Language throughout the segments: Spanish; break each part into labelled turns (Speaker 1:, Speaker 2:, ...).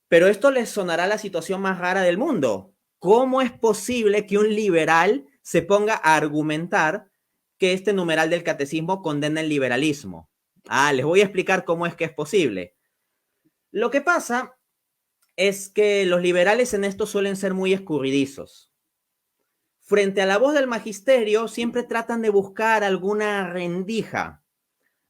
Speaker 1: Pero esto les sonará la situación más rara del mundo. ¿Cómo es posible que un liberal se ponga a argumentar que este numeral del catecismo condena el liberalismo? Les voy a explicar cómo es que es posible. Lo que pasa es que los liberales en esto suelen ser muy escurridizos. Frente a la voz del magisterio, siempre tratan de buscar alguna rendija.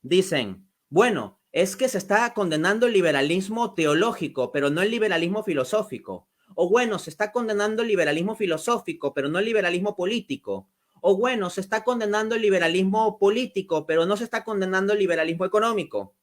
Speaker 1: Dicen, bueno, es que se está condenando el liberalismo teológico, pero no el liberalismo filosófico. O bueno, se está condenando el liberalismo filosófico, pero no el liberalismo político. O bueno, se está condenando el liberalismo político, pero no se está condenando el liberalismo económico.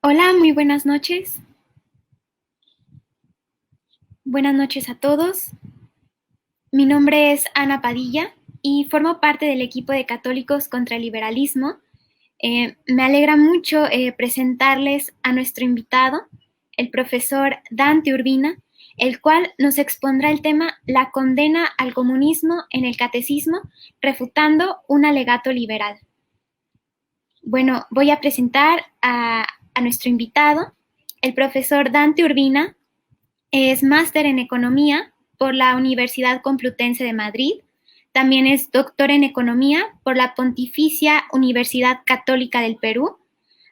Speaker 2: Hola, muy buenas noches. Buenas noches a todos. Mi nombre es Ana Padilla y formo parte del equipo de Católicos contra el Liberalismo. Me alegra mucho presentarles a nuestro invitado, el profesor Dante Urbina, el cual nos expondrá el tema La condena al comunismo en el catecismo, refutando un alegato liberal. Bueno, voy a presentar a nuestro invitado, el profesor Dante Urbina. Es máster en Economía por la Universidad Complutense de Madrid. También es doctor en Economía por la Pontificia Universidad Católica del Perú.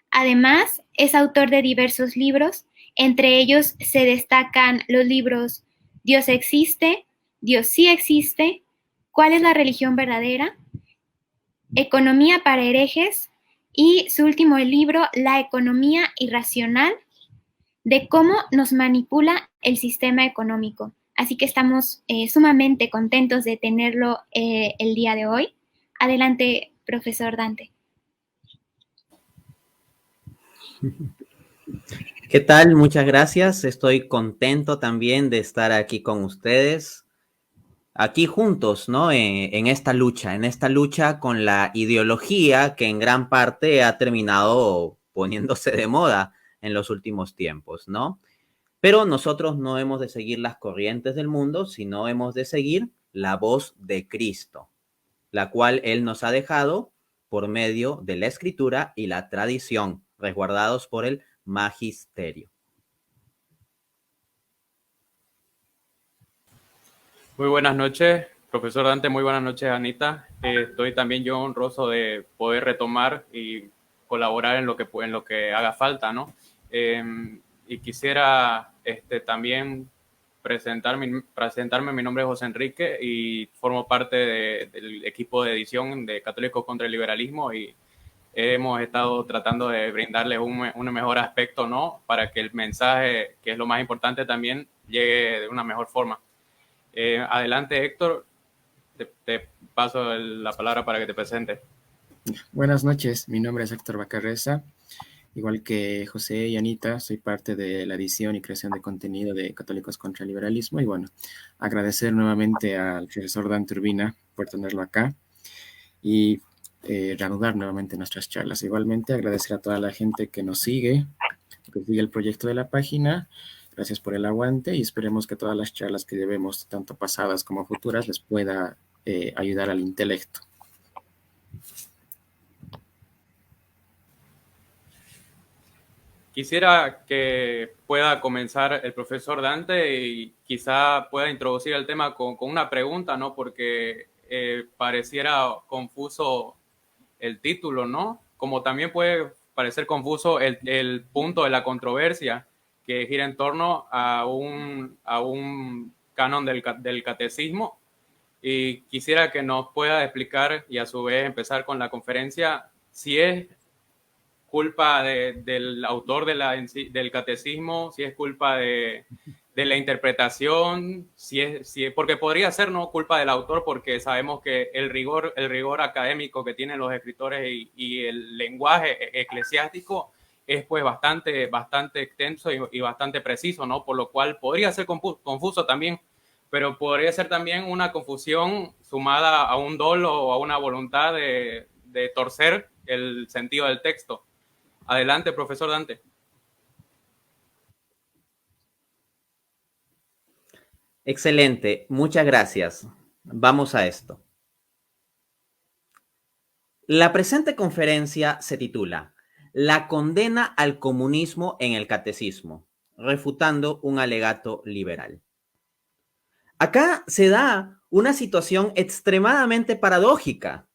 Speaker 2: Además, es autor de diversos libros. Entre ellos se destacan los libros Dios existe, Dios sí existe, ¿cuál es la religión verdadera?, Economía para herejes y su último libro, La economía irracional, de cómo nos manipula el sistema económico. Así que estamos sumamente contentos de tenerlo el día de hoy. Adelante, profesor Dante.
Speaker 1: ¿Qué tal? Muchas gracias. Estoy contento también de estar aquí con ustedes, aquí juntos, ¿no? En esta lucha con la ideología que en gran parte ha terminado poniéndose de moda en los últimos tiempos, ¿no? Pero nosotros no hemos de seguir las corrientes del mundo, sino hemos de seguir la voz de Cristo, la cual Él nos ha dejado por medio de la escritura y la tradición, resguardados por el magisterio.
Speaker 3: Muy buenas noches, profesor Dante, muy buenas noches, Anita. Estoy también yo honroso de poder retomar y colaborar en lo que haga falta, ¿no? Y quisiera también presentarme, mi nombre es José Enrique y formo parte del equipo de edición de Católicos contra el Liberalismo y hemos estado tratando de brindarles un mejor aspecto, ¿no? Para que el mensaje, que es lo más importante también, llegue de una mejor forma. Adelante, Héctor, te paso la palabra para que te presentes.
Speaker 4: Buenas noches, mi nombre es Héctor Bacarreza. Igual que José y Anita, soy parte de la edición y creación de contenido de Católicos contra el Liberalismo. Y bueno, agradecer nuevamente al profesor Dante Urbina por tenerlo acá y reanudar nuevamente nuestras charlas. Igualmente, agradecer a toda la gente que nos sigue, que sigue el proyecto de la página. Gracias por el aguante y esperemos que todas las charlas que llevemos, tanto pasadas como futuras, les pueda ayudar al intelecto.
Speaker 3: Quisiera que pueda comenzar el profesor Dante y quizá pueda introducir el tema con una pregunta, ¿no? Porque pareciera confuso el título, ¿no? Como también puede parecer confuso el punto de la controversia que gira en torno a un canon del catecismo. Y quisiera que nos pueda explicar y a su vez empezar con la conferencia si es culpa del autor del catecismo, si es culpa de la interpretación, porque podría ser no culpa del autor, porque sabemos que el rigor académico que tienen los escritores y el lenguaje eclesiástico es pues bastante extenso y bastante preciso, ¿no? Por lo cual podría ser confuso también, pero podría ser también una confusión sumada a un dolo o a una voluntad de torcer el sentido del texto. Adelante, profesor Dante.
Speaker 1: Excelente, muchas gracias. Vamos a esto. La presente conferencia se titula La condena al comunismo en el catecismo, refutando un alegato liberal. Acá se da una situación extremadamente paradójica,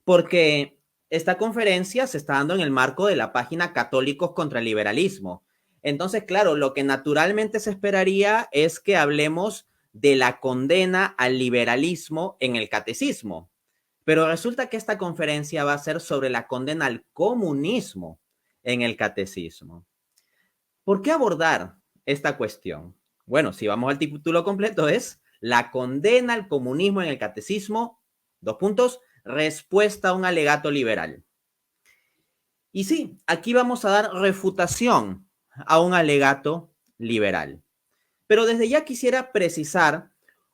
Speaker 1: porque esta conferencia se está dando en el marco de la página Católicos contra el Liberalismo. Entonces, claro, lo que naturalmente se esperaría es que hablemos de la condena al liberalismo en el catecismo. Pero resulta que esta conferencia va a ser sobre la condena al comunismo en el catecismo. ¿Por qué abordar esta cuestión? Bueno, si vamos al título completo es La condena al comunismo en el catecismo, dos puntos, respuesta a un alegato liberal. Y sí, aquí vamos a dar refutación a un alegato liberal. Pero desde ya quisiera precisar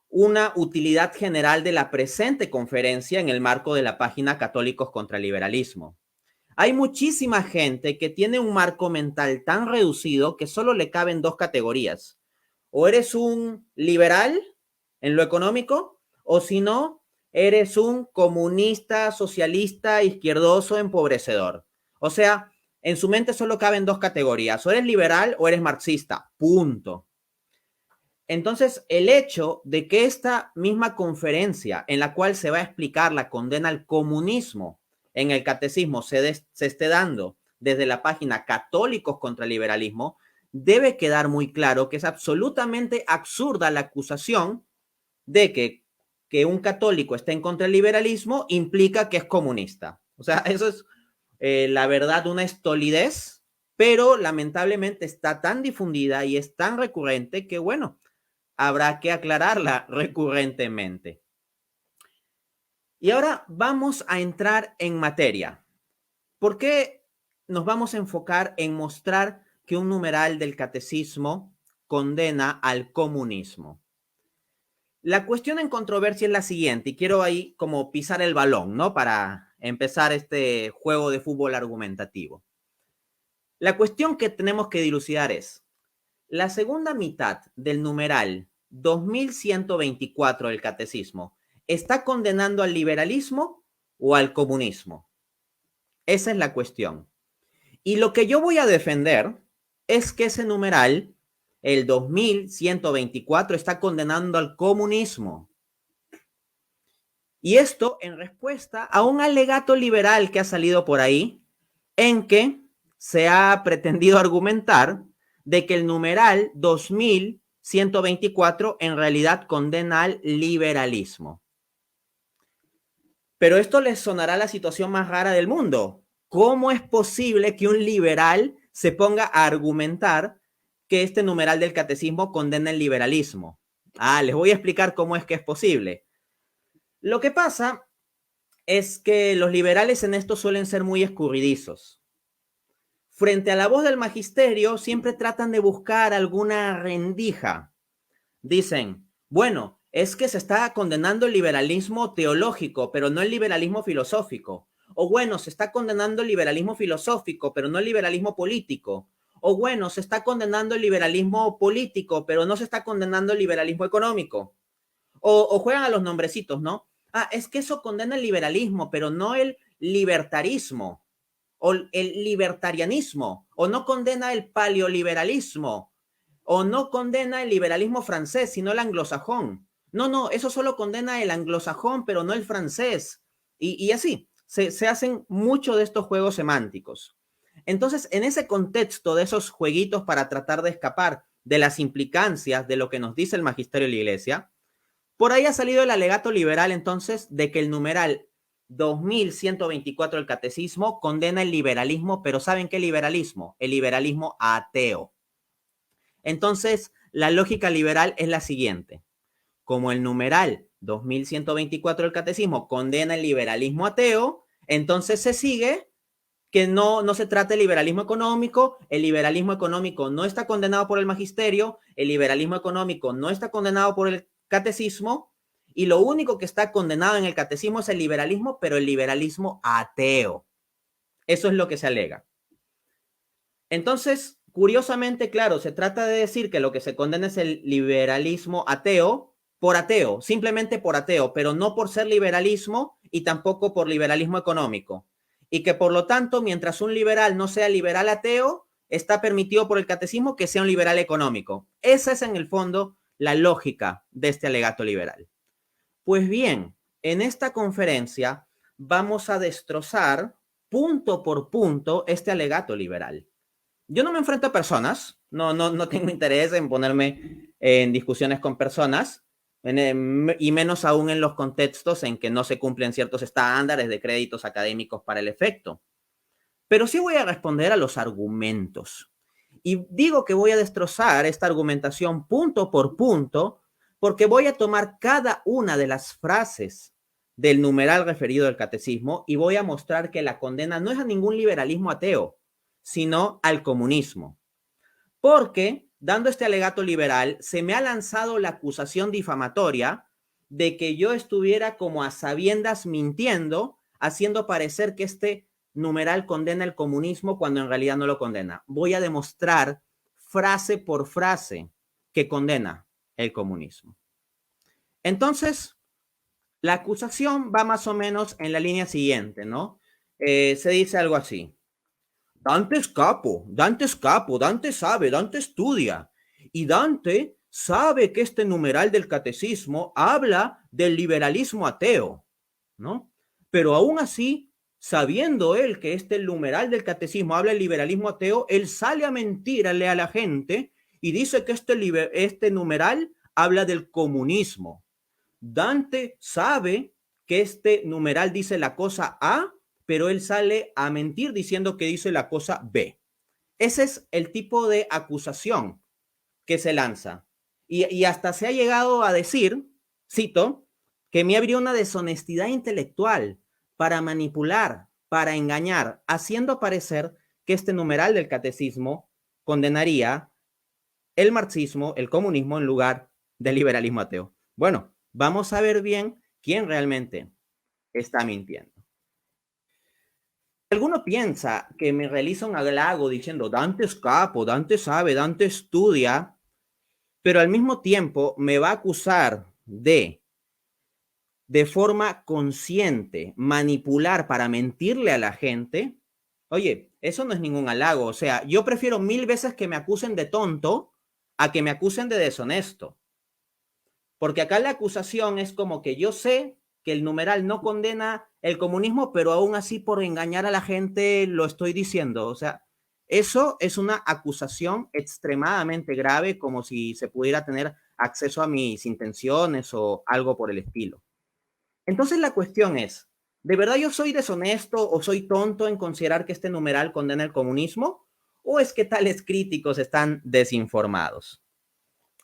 Speaker 1: una utilidad general de la presente conferencia en el marco de la página Católicos contra el Liberalismo. Hay muchísima gente que tiene un marco mental tan reducido que solo le caben dos categorías. O eres un liberal en lo económico, o si no, eres un comunista, socialista, izquierdoso, empobrecedor. O sea, en su mente solo caben dos categorías. O eres liberal o eres marxista. Punto. Entonces, el hecho de que esta misma conferencia en la cual se va a explicar la condena al comunismo en el catecismo se esté dando desde la página Católicos contra el Liberalismo, debe quedar muy claro que es absolutamente absurda la acusación de que un católico esté en contra del liberalismo implica que es comunista. O sea, eso es la verdad una estolidez, pero lamentablemente está tan difundida y es tan recurrente que, bueno, habrá que aclararla recurrentemente. Y ahora vamos a entrar en materia. ¿Por qué nos vamos a enfocar en mostrar que un numeral del catecismo condena al comunismo? La cuestión en controversia es la siguiente, y quiero ahí como pisar el balón, ¿no? Para empezar este juego de fútbol argumentativo. La cuestión que tenemos que dilucidar es, la segunda mitad del numeral 2124 del catecismo, ¿está condenando al liberalismo o al comunismo? Esa es la cuestión. Y lo que yo voy a defender es que ese numeral, el 2124, está condenando al comunismo. Y esto en respuesta a un alegato liberal que ha salido por ahí, en que se ha pretendido argumentar de que el numeral 2124 en realidad condena al liberalismo. Pero esto les sonará la situación más rara del mundo. ¿Cómo es posible que un liberal se ponga a argumentar que este numeral del catecismo condena el liberalismo? Les voy a explicar cómo es que es posible. Lo que pasa es que los liberales en esto suelen ser muy escurridizos. Frente a la voz del magisterio, siempre tratan de buscar alguna rendija. Dicen, bueno, es que se está condenando el liberalismo teológico, pero no el liberalismo filosófico. O bueno, se está condenando el liberalismo filosófico, pero no el liberalismo político. O bueno, se está condenando el liberalismo político, pero no se está condenando el liberalismo económico. O juegan a los nombrecitos, ¿no? Es que eso condena el liberalismo, pero no el libertarismo, o el libertarianismo, o no condena el paleoliberalismo, o no condena el liberalismo francés, sino el anglosajón. No, eso solo condena el anglosajón, pero no el francés. Y así, se hacen mucho de estos juegos semánticos. Entonces, en ese contexto de esos jueguitos para tratar de escapar de las implicancias de lo que nos dice el magisterio de la Iglesia, por ahí ha salido el alegato liberal, entonces, de que el numeral 2124 del Catecismo condena el liberalismo, pero ¿saben qué liberalismo? El liberalismo ateo. Entonces, la lógica liberal es la siguiente. Como el numeral 2124 del Catecismo condena el liberalismo ateo, entonces se sigue que no se trata de liberalismo económico, el liberalismo económico no está condenado por el magisterio, el liberalismo económico no está condenado por el catecismo, y lo único que está condenado en el catecismo es el liberalismo, pero el liberalismo ateo. Eso es lo que se alega. Entonces, curiosamente, claro, se trata de decir que lo que se condena es el liberalismo ateo, simplemente por ateo, pero no por ser liberalismo y tampoco por liberalismo económico. Y que por lo tanto, mientras un liberal no sea liberal ateo, está permitido por el catecismo que sea un liberal económico. Esa es en el fondo la lógica de este alegato liberal. Pues bien, en esta conferencia vamos a destrozar punto por punto este alegato liberal. Yo no me enfrento a personas, no tengo interés en ponerme en discusiones con personas, y menos aún en los contextos en que no se cumplen ciertos estándares de créditos académicos para el efecto. Pero sí voy a responder a los argumentos. Y digo que voy a destrozar esta argumentación punto por punto, porque voy a tomar cada una de las frases del numeral referido del catecismo y voy a mostrar que la condena no es a ningún liberalismo ateo, sino al comunismo. Porque, dando este alegato liberal, se me ha lanzado la acusación difamatoria de que yo estuviera como a sabiendas mintiendo, haciendo parecer que este numeral condena el comunismo cuando en realidad no lo condena. Voy a demostrar frase por frase que condena el comunismo. Entonces, la acusación va más o menos en la línea siguiente, ¿no? Se dice algo así. Dante es capo, Dante sabe, Dante estudia. Y Dante sabe que este numeral del catecismo habla del liberalismo ateo, ¿no? Pero aún así, sabiendo él que este numeral del catecismo habla del liberalismo ateo, él sale a mentirle a la gente y dice que este numeral habla del comunismo. Dante sabe que este numeral dice la cosa A, pero él sale a mentir diciendo que dice la cosa B. Ese es el tipo de acusación que se lanza. Y hasta se ha llegado a decir, cito, que me habría una deshonestidad intelectual para manipular, para engañar, haciendo parecer que este numeral del catecismo condenaría el marxismo, el comunismo, en lugar del liberalismo ateo. Bueno, vamos a ver bien quién realmente está mintiendo. Alguno piensa que me realiza un halago diciendo Dante es capo, Dante sabe, Dante estudia, pero al mismo tiempo me va a acusar de forma consciente, manipular para mentirle a la gente. Oye, eso no es ningún halago. O sea, yo prefiero 1000 veces que me acusen de tonto a que me acusen de deshonesto. Porque acá la acusación es como que yo sé que el numeral no condena el comunismo, pero aún así por engañar a la gente lo estoy diciendo. O sea, eso es una acusación extremadamente grave, como si se pudiera tener acceso a mis intenciones o algo por el estilo. Entonces la cuestión es, ¿de verdad yo soy deshonesto o soy tonto en considerar que este numeral condena el comunismo? ¿O es que tales críticos están desinformados?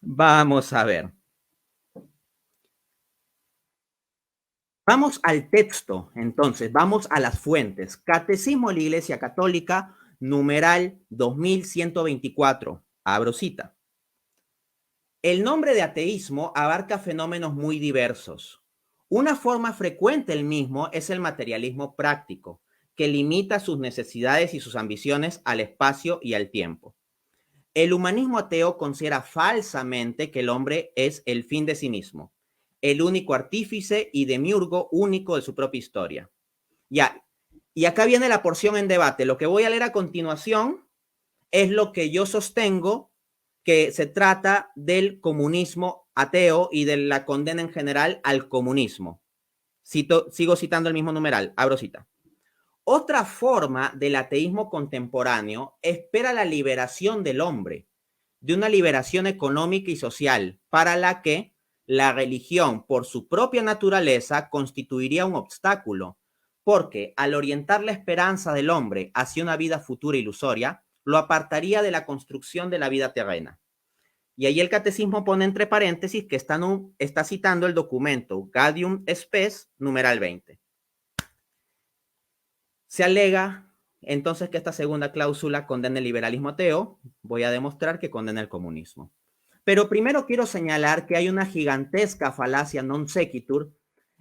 Speaker 1: Vamos a ver. Vamos al texto, entonces, vamos a las fuentes. Catecismo de la Iglesia Católica, numeral 2124, abro cita. El nombre de ateísmo abarca fenómenos muy diversos. Una forma frecuente del mismo es el materialismo práctico, que limita sus necesidades y sus ambiciones al espacio y al tiempo. El humanismo ateo considera falsamente que el hombre es el fin de sí mismo, el único artífice y demiurgo único de su propia historia. Ya, y acá viene la porción en debate. Lo que voy a leer a continuación es lo que yo sostengo que se trata del comunismo ateo y de la condena en general al comunismo. Sigo citando el mismo numeral, abro cita. Otra forma del ateísmo contemporáneo espera la liberación del hombre, de una liberación económica y social, para la que la religión, por su propia naturaleza, constituiría un obstáculo, porque al orientar la esperanza del hombre hacia una vida futura ilusoria, lo apartaría de la construcción de la vida terrena. Y ahí el catecismo pone entre paréntesis que está citando el documento Gaudium et Spes, numeral 20. Se alega entonces que esta segunda cláusula condena el liberalismo ateo. Voy a demostrar que condena el comunismo. Pero primero quiero señalar que hay una gigantesca falacia non sequitur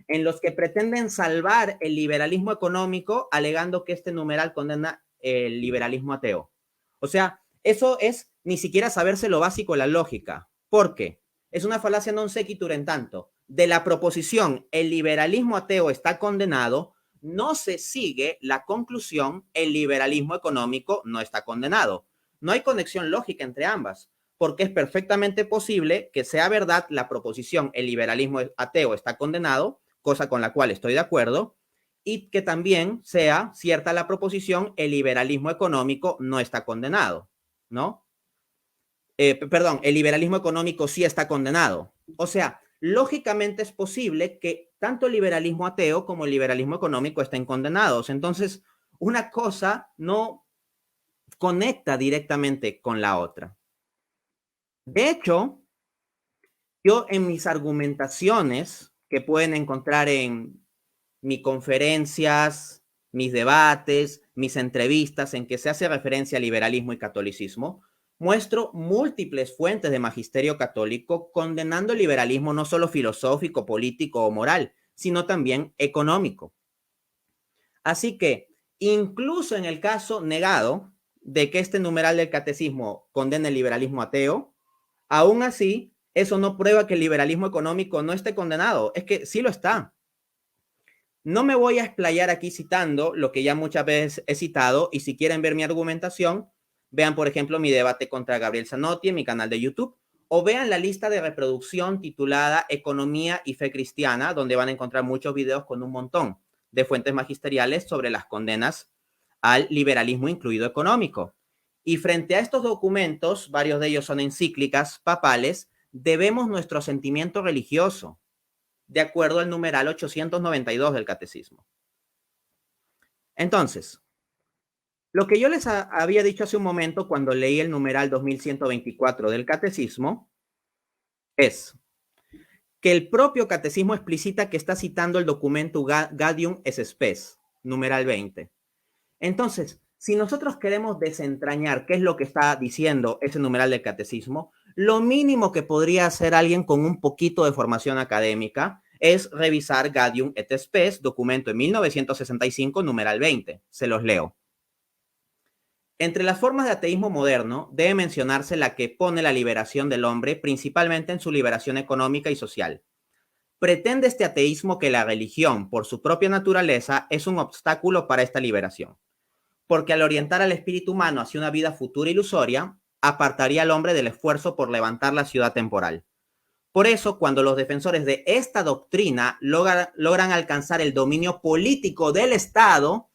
Speaker 1: en los que pretenden salvar el liberalismo económico alegando que este numeral condena el liberalismo ateo. O sea, eso es ni siquiera saberse lo básico, la lógica. ¿Por qué? Es una falacia non sequitur en tanto. De la proposición, el liberalismo ateo está condenado, no se sigue la conclusión, el liberalismo económico no está condenado. No hay conexión lógica entre ambas, porque es perfectamente posible que sea verdad la proposición, el liberalismo ateo está condenado, cosa con la cual estoy de acuerdo, y que también sea cierta la proposición, el liberalismo económico no está condenado, ¿no? Perdón, el liberalismo económico sí está condenado. O sea, lógicamente es posible que tanto el liberalismo ateo como el liberalismo económico estén condenados. Entonces, una cosa no conecta directamente con la otra. De hecho, yo en mis argumentaciones que pueden encontrar en mis conferencias, mis debates, mis entrevistas en que se hace referencia al liberalismo y catolicismo, muestro múltiples fuentes de magisterio católico condenando el liberalismo no solo filosófico, político o moral, sino también económico. Así que, incluso en el caso negado de que este numeral del catecismo condene el liberalismo ateo, aún así, eso no prueba que el liberalismo económico no esté condenado. Es que sí lo está. No me voy a explayar aquí citando lo que ya muchas veces he citado, y si quieren ver mi argumentación, vean, por ejemplo, mi debate contra Gabriel Zanotti en mi canal de YouTube, o vean la lista de reproducción titulada Economía y Fe Cristiana, donde van a encontrar muchos videos con un montón de fuentes magisteriales sobre las condenas al liberalismo, incluido económico. Y frente a estos documentos, varios de ellos son encíclicas papales, debemos nuestro sentimiento religioso, de acuerdo al numeral 892 del Catecismo. Entonces, lo que yo les había dicho hace un momento cuando leí el numeral 2124 del Catecismo es que el propio Catecismo explicita que está citando el documento Gaudium et Spes, numeral 20. Entonces, si nosotros queremos desentrañar qué es lo que está diciendo ese numeral del Catecismo, lo mínimo que podría hacer alguien con un poquito de formación académica es revisar Gaudium et Spes, documento de 1965, numeral 20. Se los leo. Entre las formas de ateísmo moderno debe mencionarse la que pone la liberación del hombre principalmente en su liberación económica y social. Pretende este ateísmo que la religión, por su propia naturaleza, es un obstáculo para esta liberación, porque al orientar al espíritu humano hacia una vida futura ilusoria, apartaría al hombre del esfuerzo por levantar la ciudad temporal. Por eso, cuando los defensores de esta doctrina logran alcanzar el dominio político del Estado,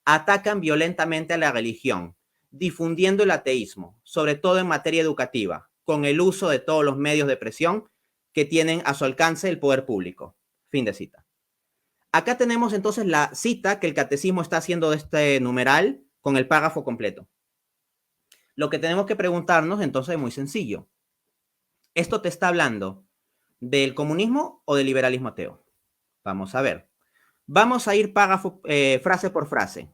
Speaker 1: atacan violentamente a la religión, difundiendo el ateísmo, sobre todo en materia educativa, con el uso de todos los medios de presión que tienen a su alcance el poder público. Fin de cita. Acá tenemos entonces la cita que el catecismo está haciendo de este numeral con el párrafo completo. Lo que tenemos que preguntarnos entonces es muy sencillo. ¿Esto te está hablando del comunismo o del liberalismo ateo? Vamos a ver. Vamos a ir párrafo, frase por frase.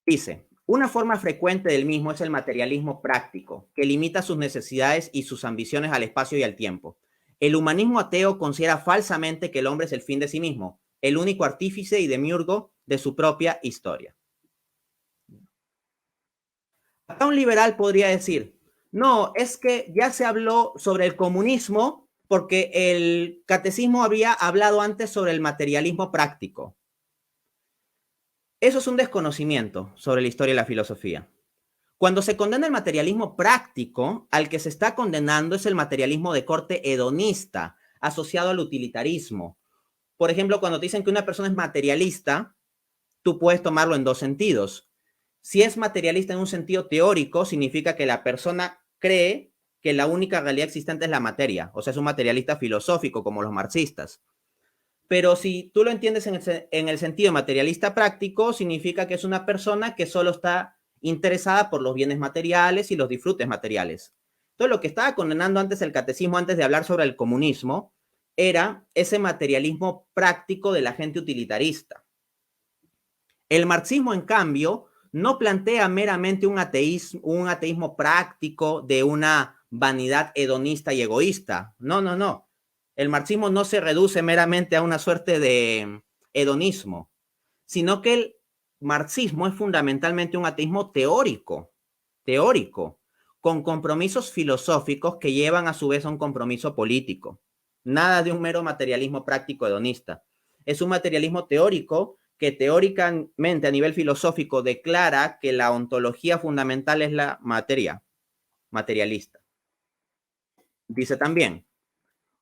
Speaker 1: Dice, una forma frecuente del mismo es el materialismo práctico, que limita sus necesidades y sus ambiciones al espacio y al tiempo. El humanismo ateo considera falsamente que el hombre es el fin de sí mismo, el único artífice y demiurgo de su propia historia. Acá un liberal podría decir, no, es que ya se habló sobre el comunismo porque el catecismo había hablado antes sobre el materialismo práctico. Eso es un desconocimiento sobre la historia y la filosofía. Cuando se condena el materialismo práctico, al que se está condenando es el materialismo de corte hedonista, asociado al utilitarismo. Por ejemplo, cuando te dicen que una persona es materialista, tú puedes tomarlo en dos sentidos. Si es materialista en un sentido teórico, significa que la persona cree que la única realidad existente es la materia, o sea, es un materialista filosófico como los marxistas. Pero si tú lo entiendes en el sentido materialista práctico, significa que es una persona que solo está interesada por los bienes materiales y los disfrutes materiales. Entonces, lo que estaba condenando antes el catecismo, antes de hablar sobre el comunismo, era ese materialismo práctico de la gente utilitarista. El marxismo, en cambio, no plantea meramente un ateísmo práctico de una vanidad hedonista y egoísta. No, no, no. El marxismo no se reduce meramente a una suerte de hedonismo, sino que el marxismo es fundamentalmente un ateísmo teórico, con compromisos filosóficos que llevan a su vez a un compromiso político. Nada de un mero materialismo práctico hedonista. Es un materialismo teórico que teóricamente a nivel filosófico declara que la ontología fundamental es la materia, materialista. Dice también,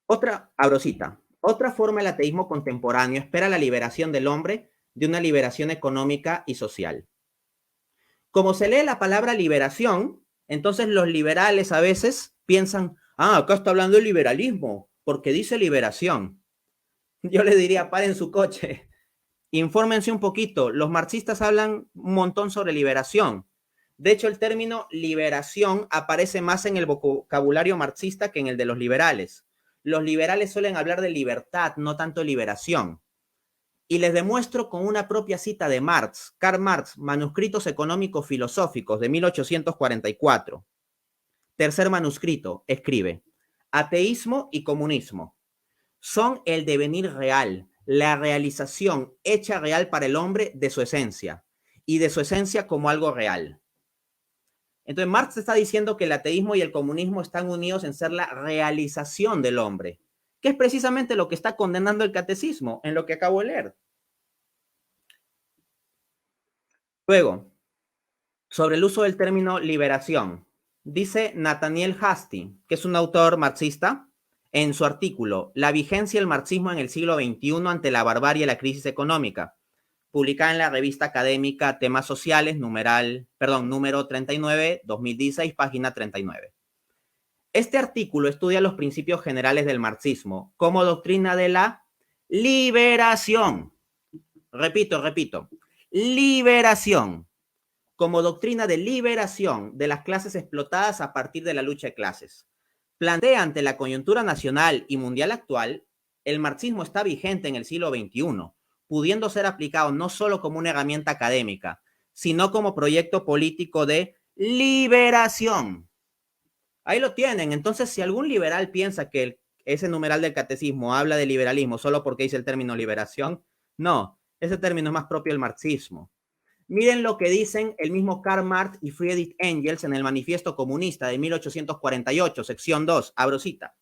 Speaker 1: otra forma del ateísmo contemporáneo espera la liberación del hombre de una liberación económica y social. Como se lee la palabra liberación, entonces los liberales a veces piensan, acá está hablando de liberalismo, porque dice liberación. Yo le diría, paren su coche, infórmense un poquito. Los marxistas hablan un montón sobre liberación. De hecho, el término liberación aparece más en el vocabulario marxista que en el de los liberales. Los liberales suelen hablar de libertad, no tanto liberación. Y les demuestro con una propia cita de Marx, Karl Marx, Manuscritos Económicos Filosóficos de 1844. Tercer manuscrito, escribe, ateísmo y comunismo son el devenir real, la realización hecha real para el hombre de su esencia, y de su esencia como algo real. Entonces Marx está diciendo que el ateísmo y el comunismo están unidos en ser la realización del hombre, que es precisamente lo que está condenando el catecismo, en lo que acabo de leer. Luego, sobre el uso del término liberación, dice Nathaniel Hastie, que es un autor marxista, en su artículo La vigencia del marxismo en el siglo XXI ante la barbarie y la crisis económica, publicada en la revista académica Temas Sociales, número 39, 2016, página 39. Este artículo estudia los principios generales del marxismo como doctrina de la liberación. Repito, liberación, como doctrina de liberación de las clases explotadas a partir de la lucha de clases. Plantea ante la coyuntura nacional y mundial actual, el marxismo está vigente en el siglo XXI, pudiendo ser aplicado no solo como una herramienta académica, sino como proyecto político de liberación. Ahí lo tienen. Entonces, si algún liberal piensa que ese numeral del catecismo habla de liberalismo solo porque dice el término liberación, no, ese término es más propio del marxismo. Miren lo que dicen el mismo Karl Marx y Friedrich Engels en el Manifiesto Comunista de 1848, sección 2, abro cita.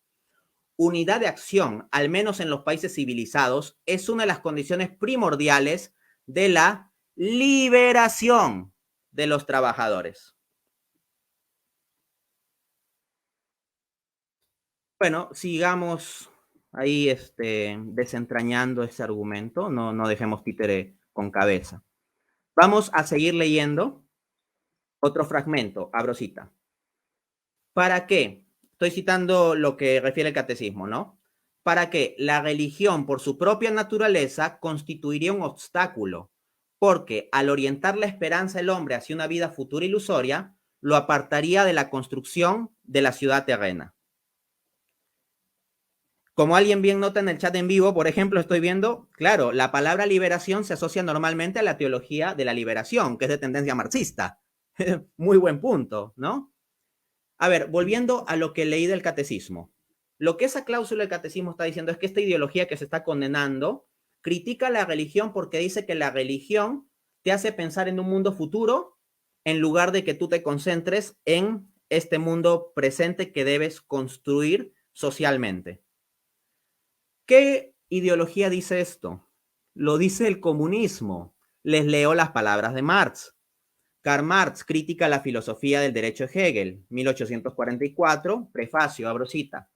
Speaker 1: Unidad de acción, al menos en los países civilizados, es una de las condiciones primordiales de la liberación de los trabajadores. Bueno, sigamos ahí desentrañando ese argumento, no dejemos títere con cabeza. Vamos a seguir leyendo otro fragmento, abro cita. ¿Para qué? Estoy citando lo que refiere el catecismo, ¿no? Para que la religión, por su propia naturaleza, constituiría un obstáculo, porque al orientar la esperanza del hombre hacia una vida futura ilusoria, lo apartaría de la construcción de la ciudad terrena. Como alguien bien nota en el chat en vivo, por ejemplo, estoy viendo, claro, la palabra liberación se asocia normalmente a la teología de la liberación, que es de tendencia marxista. Muy buen punto, ¿no? A ver, volviendo a lo que leí del catecismo. Lo que esa cláusula del catecismo está diciendo es que esta ideología que se está condenando critica la religión porque dice que la religión te hace pensar en un mundo futuro en lugar de que tú te concentres en este mundo presente que debes construir socialmente. ¿Qué ideología dice esto? Lo dice el comunismo. Les leo las palabras de Marx. Karl Marx, Crítica a la filosofía del derecho de Hegel, 1844, prefacio, abro cita.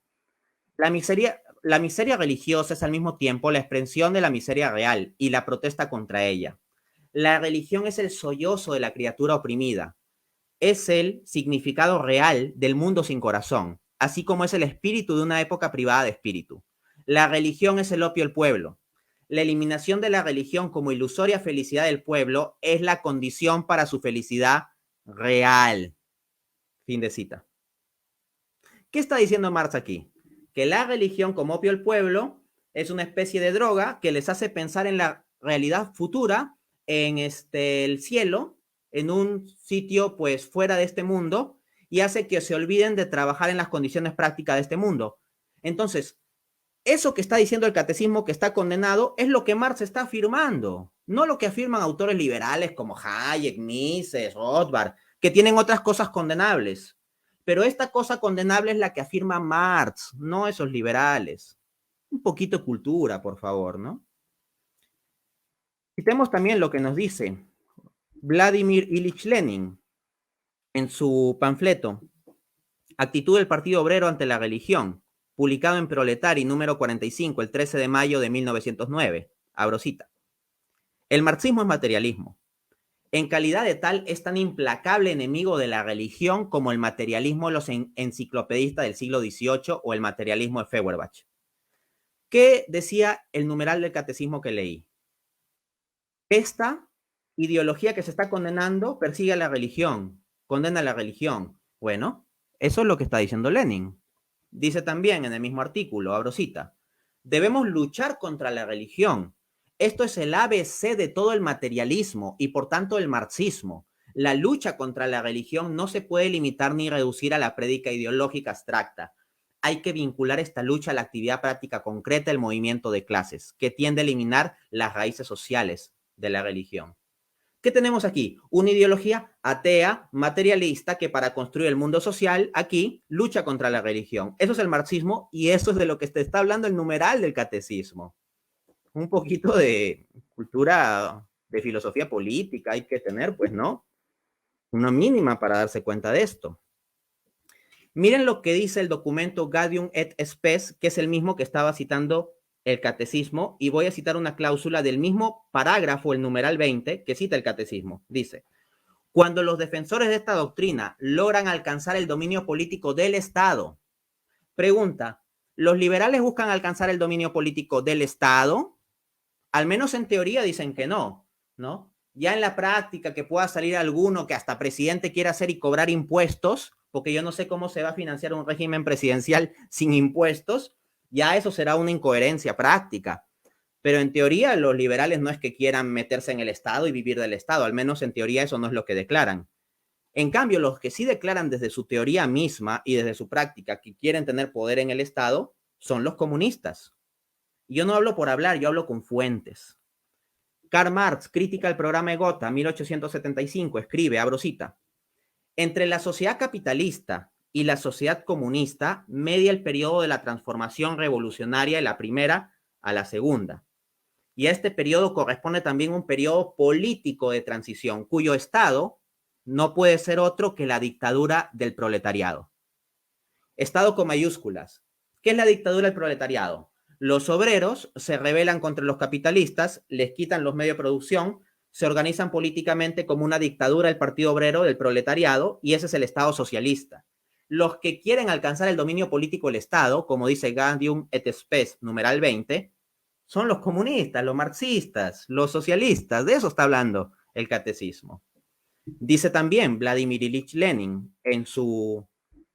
Speaker 1: La miseria religiosa es al mismo tiempo la expresión de la miseria real y la protesta contra ella. La religión es el sollozo de la criatura oprimida. Es el significado real del mundo sin corazón, así como es el espíritu de una época privada de espíritu. La religión es el opio del pueblo. La eliminación de la religión como ilusoria felicidad del pueblo es la condición para su felicidad real. Fin de cita. ¿Qué está diciendo Marx aquí? Que la religión como opio del pueblo es una especie de droga que les hace pensar en la realidad futura, en el cielo, en un sitio pues fuera de este mundo, y hace que se olviden de trabajar en las condiciones prácticas de este mundo. Entonces, eso que está diciendo el catecismo que está condenado es lo que Marx está afirmando, no lo que afirman autores liberales como Hayek, Mises, Rothbard, que tienen otras cosas condenables. Pero esta cosa condenable es la que afirma Marx, no esos liberales. Un poquito de cultura, por favor, ¿no? Citemos también lo que nos dice Vladimir Ilich Lenin en su panfleto Actitud del Partido Obrero ante la religión, publicado en Proletari número 45, el 13 de mayo de 1909. Abro cita. El marxismo es materialismo. En calidad de tal, es tan implacable enemigo de la religión como el materialismo de los enciclopedistas del siglo XVIII o el materialismo de Feuerbach. ¿Qué decía el numeral del catecismo que leí? Esta ideología que se está condenando persigue a la religión, condena a la religión. Bueno, eso es lo que está diciendo Lenin. Dice también en el mismo artículo, abro cita, debemos luchar contra la religión. Esto es el ABC de todo el materialismo y por tanto el marxismo. La lucha contra la religión no se puede limitar ni reducir a la prédica ideológica abstracta. Hay que vincular esta lucha a la actividad práctica concreta del movimiento de clases, que tiende a eliminar las raíces sociales de la religión. ¿Qué tenemos aquí? Una ideología atea, materialista, que para construir el mundo social, aquí, lucha contra la religión. Eso es el marxismo y eso es de lo que te está hablando el numeral del catecismo. Un poquito de cultura, de filosofía política hay que tener, pues, ¿no? Una mínima para darse cuenta de esto. Miren lo que dice el documento Gaudium et Spes, que es el mismo que estaba citando el catecismo, y voy a citar una cláusula del mismo parágrafo, el numeral 20, que cita el catecismo. Dice, cuando los defensores de esta doctrina logran alcanzar el dominio político del Estado, pregunta, ¿los liberales buscan alcanzar el dominio político del Estado? Al menos en teoría dicen que no, ¿no? Ya en la práctica que pueda salir alguno que hasta presidente quiera hacer y cobrar impuestos, porque yo no sé cómo se va a financiar un régimen presidencial sin impuestos, ya eso será una incoherencia práctica. Pero en teoría los liberales no es que quieran meterse en el Estado y vivir del Estado, al menos en teoría eso no es lo que declaran. En cambio, los que sí declaran desde su teoría misma y desde su práctica que quieren tener poder en el Estado son los comunistas. Yo no hablo por hablar, yo hablo con fuentes. Karl Marx, Crítica al programa de Gotha, 1875, escribe, abro cita, entre la sociedad capitalista y la sociedad comunista media el periodo de la transformación revolucionaria de la primera a la segunda. Y a este periodo corresponde también un periodo político de transición, cuyo estado no puede ser otro que la dictadura del proletariado. Estado con mayúsculas. ¿Qué es la dictadura del proletariado? Los obreros se rebelan contra los capitalistas, les quitan los medios de producción, se organizan políticamente como una dictadura del Partido Obrero del proletariado y ese es el Estado socialista. Los que quieren alcanzar el dominio político del Estado, como dice Gaudium et Spes, numeral 20, son los comunistas, los marxistas, los socialistas, de eso está hablando el catecismo. Dice también Vladimir Ilich Lenin en su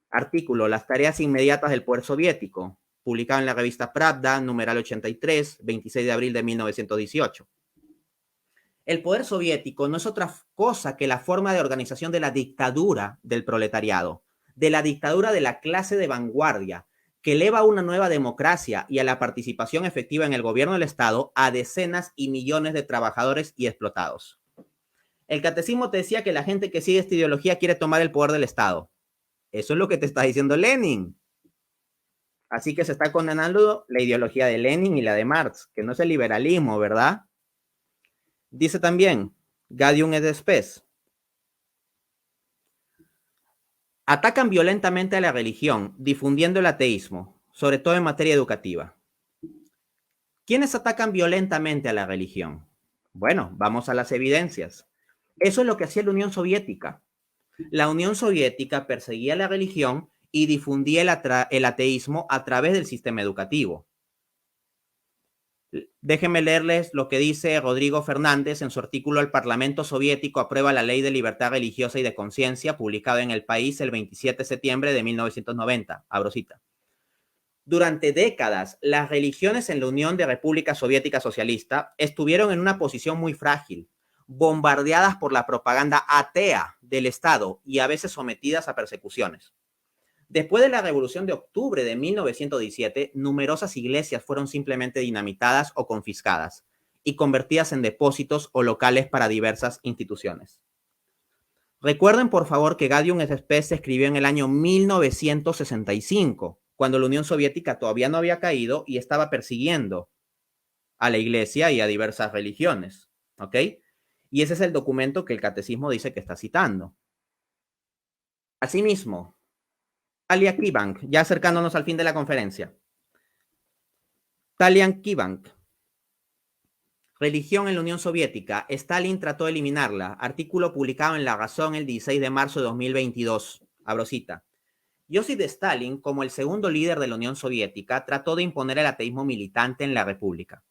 Speaker 1: artículo Las tareas inmediatas del poder soviético, publicado en la revista Pravda, numeral 83, 26 de abril de 1918. El poder soviético no es otra cosa que la forma de organización de la dictadura del proletariado, de la dictadura de la clase de vanguardia, que eleva a una nueva democracia y a la participación efectiva en el gobierno del Estado a decenas y millones de trabajadores y explotados. El catecismo te decía que la gente que sigue esta ideología quiere tomar el poder del Estado. Eso es lo que te está diciendo Lenin. Así que se está condenando la ideología de Lenin y la de Marx, que no es el liberalismo, ¿verdad? Dice también Gaudium et Spes. Atacan violentamente a la religión, difundiendo el ateísmo, sobre todo en materia educativa. ¿Quiénes atacan violentamente a la religión? Bueno, vamos a las evidencias. Eso es lo que hacía la Unión Soviética. La Unión Soviética perseguía la religión y difundía el ateísmo a través del sistema educativo. Déjenme leerles lo que dice Rodrigo Fernández en su artículo El Parlamento Soviético aprueba la Ley de Libertad Religiosa y de Conciencia, publicado en El País el 27 de septiembre de 1990. Abro cita. Durante décadas, las religiones en la Unión de Repúblicas Soviéticas Socialista estuvieron en una posición muy frágil, bombardeadas por la propaganda atea del Estado y a veces sometidas a persecuciones. Después de la Revolución de Octubre de 1917, numerosas iglesias fueron simplemente dinamitadas o confiscadas y convertidas en depósitos o locales para diversas instituciones. Recuerden, por favor, que Gaudium et Spes se escribió en el año 1965, cuando la Unión Soviética todavía no había caído y estaba persiguiendo a la iglesia y a diversas religiones, ¿ok? Y ese es el documento que el catecismo dice que está citando. Asimismo, Talia Kibank, ya acercándonos al fin de la conferencia. Talian Kibank. Religión en la Unión Soviética. Stalin trató de eliminarla. Artículo publicado en La Razón el 16 de marzo de 2022. Abro cita. Josip Stalin, como el segundo líder de la Unión Soviética, trató de imponer el ateísmo militante en la República.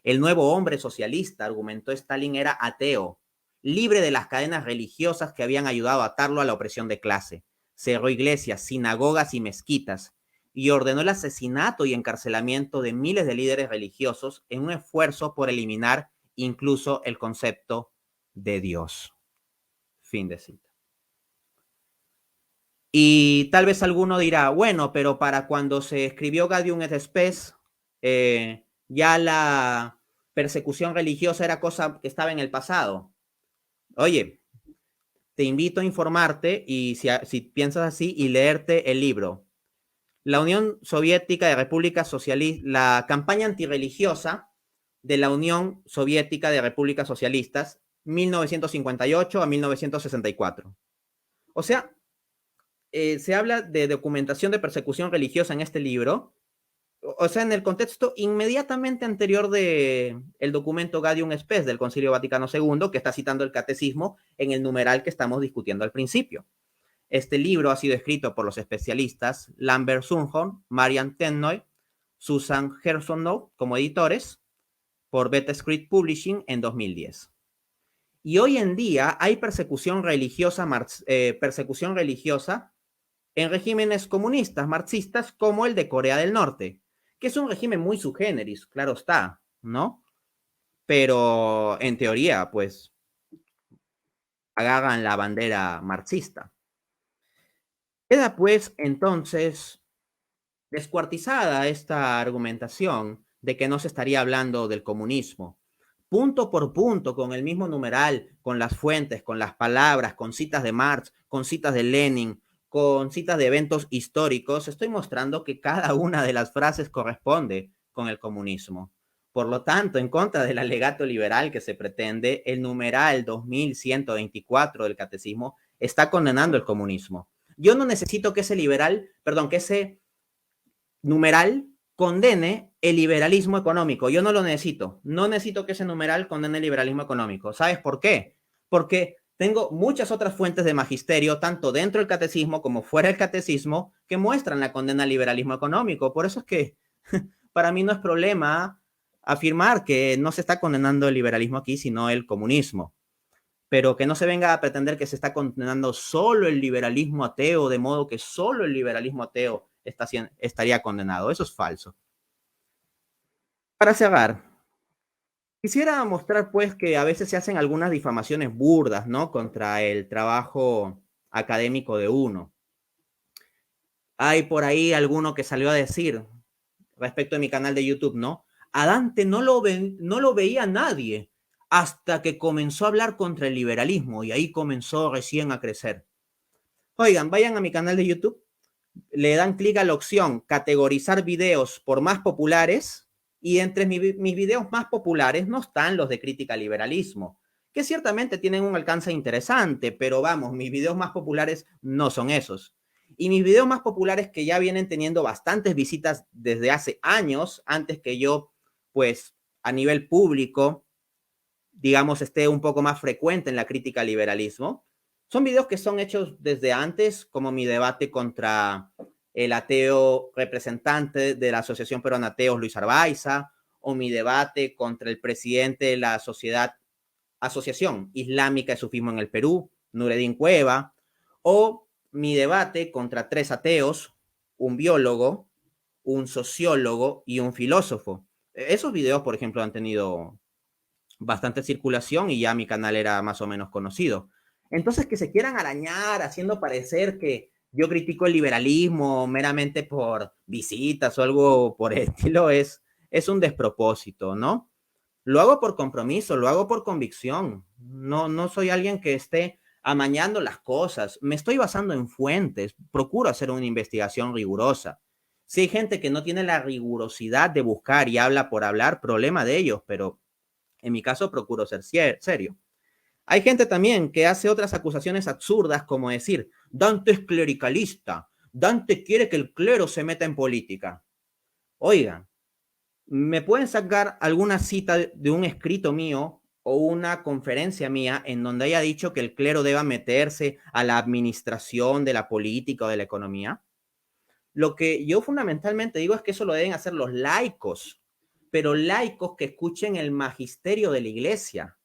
Speaker 1: El nuevo hombre socialista, argumentó Stalin, era ateo, libre de las cadenas religiosas que habían ayudado a atarlo a la opresión de clase. Cerró iglesias, sinagogas y mezquitas y ordenó el asesinato y encarcelamiento de miles de líderes religiosos en un esfuerzo por eliminar incluso el concepto de Dios. Fin de cita. Y tal vez alguno dirá, bueno, pero para cuando se escribió Gaudium et Spes, ya la persecución religiosa era cosa que estaba en el pasado. Oye, te invito a informarte y si piensas así y leerte el libro. La Unión Soviética de Repúblicas Socialistas, la campaña antirreligiosa de la Unión Soviética de Repúblicas Socialistas, 1958 a 1964. O sea, se habla de documentación de persecución religiosa en este libro, o sea, en el contexto inmediatamente anterior del documento Gaudium et Spes del Concilio Vaticano II, que está citando el catecismo en el numeral que estamos discutiendo al principio. Este libro ha sido escrito por los especialistas Lambert Sundholm, Marian Tennoy, Susan Herzonow como editores, por Beta Script Publishing en 2010. Y hoy en día hay persecución religiosa en regímenes comunistas marxistas como el de Corea del Norte, que es un régimen muy sui generis, claro está, ¿no? Pero en teoría, pues, agarran la bandera marxista. Queda, pues, entonces, descuartizada esta argumentación de que no se estaría hablando del comunismo. Punto por punto, con el mismo numeral, con las fuentes, con las palabras, con citas de Marx, con citas de Lenin, con citas de eventos históricos, estoy mostrando que cada una de las frases corresponde con el comunismo. Por lo tanto, en contra del alegato liberal que se pretende, el numeral 2124 del catecismo está condenando el comunismo. Yo no necesito que ese numeral condene el liberalismo económico. Yo no lo necesito. No necesito que ese numeral condene el liberalismo económico. ¿Sabes por qué? Porque tengo muchas otras fuentes de magisterio, tanto dentro del catecismo como fuera del catecismo, que muestran la condena al liberalismo económico. Por eso es que para mí no es problema afirmar que no se está condenando el liberalismo aquí, sino el comunismo. Pero que no se venga a pretender que se está condenando solo el liberalismo ateo, de modo que solo el liberalismo ateo estaría condenado. Eso es falso. Para cerrar, quisiera mostrar pues que a veces se hacen algunas difamaciones burdas, ¿no?, contra el trabajo académico de uno. Hay por ahí alguno que salió a decir respecto de mi canal de YouTube, ¿no? A Dante no lo veía nadie hasta que comenzó a hablar contra el liberalismo y ahí comenzó recién a crecer. Oigan, vayan a mi canal de YouTube, le dan clic a la opción categorizar videos por más populares y entre mis videos más populares no están los de crítica al liberalismo, que ciertamente tienen un alcance interesante, pero vamos, mis videos más populares no son esos. Y mis videos más populares que ya vienen teniendo bastantes visitas desde hace años, antes que yo, pues, a nivel público, digamos, esté un poco más frecuente en la crítica al liberalismo, son videos que son hechos desde antes, como mi debate contra el ateo representante de la Asociación Peruana Ateos, Luis Arbaiza, o mi debate contra el presidente de la Asociación Islámica de Sufismo en el Perú, Nureddin Cueva, o mi debate contra 3 ateos, un biólogo, un sociólogo y un filósofo. Esos videos, por ejemplo, han tenido bastante circulación y ya mi canal era más o menos conocido. Entonces, que se quieran arañar haciendo parecer que yo critico el liberalismo meramente por visitas o algo por el estilo es un despropósito, ¿no? Lo hago por compromiso, lo hago por convicción. No soy alguien que esté amañando las cosas. Me estoy basando en fuentes. Procuro hacer una investigación rigurosa. Si hay gente que no tiene la rigurosidad de buscar y habla por hablar, problema de ellos, pero en mi caso procuro ser serio. Hay gente también que hace otras acusaciones absurdas como decir, Dante es clericalista, Dante quiere que el clero se meta en política. Oigan, ¿me pueden sacar alguna cita de un escrito mío o una conferencia mía en donde haya dicho que el clero deba meterse a la administración de la política o de la economía? Lo que yo fundamentalmente digo es que eso lo deben hacer los laicos, pero laicos que escuchen el magisterio de la iglesia,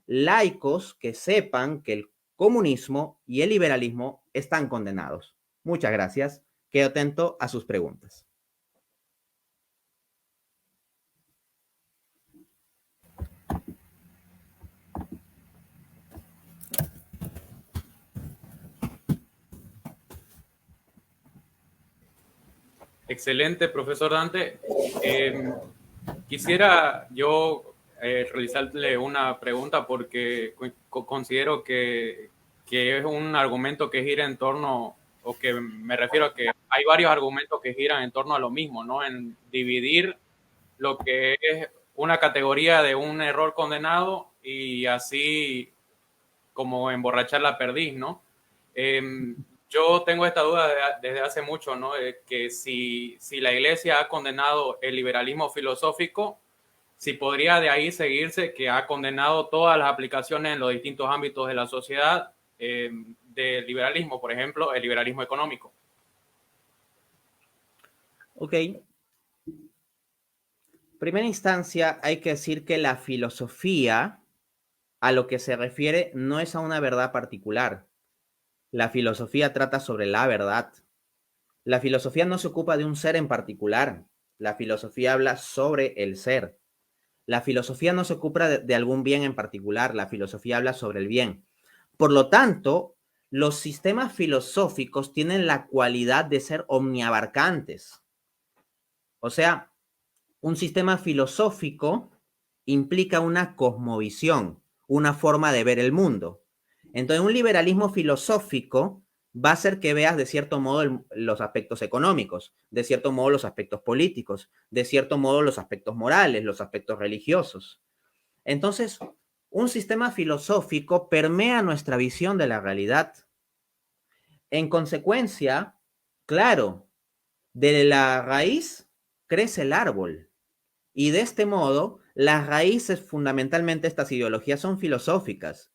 Speaker 1: laicos que sepan que el comunismo y el liberalismo están condenados. Muchas gracias. Quedo atento a sus preguntas.
Speaker 3: Excelente, profesor Dante. Quisiera yo realizarle una pregunta porque considero que es un argumento que gira en torno, o que me refiero a que hay varios argumentos que giran en torno a lo mismo, ¿no? En dividir lo que es una categoría de un error condenado y así como emborrachar la perdiz, ¿no? Yo tengo esta duda desde hace mucho, ¿no? Que si la Iglesia ha condenado el liberalismo filosófico, si podría de ahí seguirse que ha condenado todas las aplicaciones en los distintos ámbitos de la sociedad del liberalismo, por ejemplo, el liberalismo económico.
Speaker 1: Ok. Primera instancia, hay que decir que la filosofía, a lo que se refiere, no es a una verdad particular. La filosofía trata sobre la verdad. La filosofía no se ocupa de un ser en particular. La filosofía habla sobre el ser. La filosofía no se ocupa de algún bien en particular. La filosofía habla sobre el bien. Por lo tanto, los sistemas filosóficos tienen la cualidad de ser omniabarcantes. O sea, un sistema filosófico implica una cosmovisión, una forma de ver el mundo. Entonces, un liberalismo filosófico va a hacer que veas de cierto modo los aspectos económicos, de cierto modo los aspectos políticos, de cierto modo los aspectos morales, los aspectos religiosos. Entonces, un sistema filosófico permea nuestra visión de la realidad. En consecuencia, claro, de la raíz crece el árbol. Y de este modo, las raíces fundamentalmente de estas ideologías son filosóficas.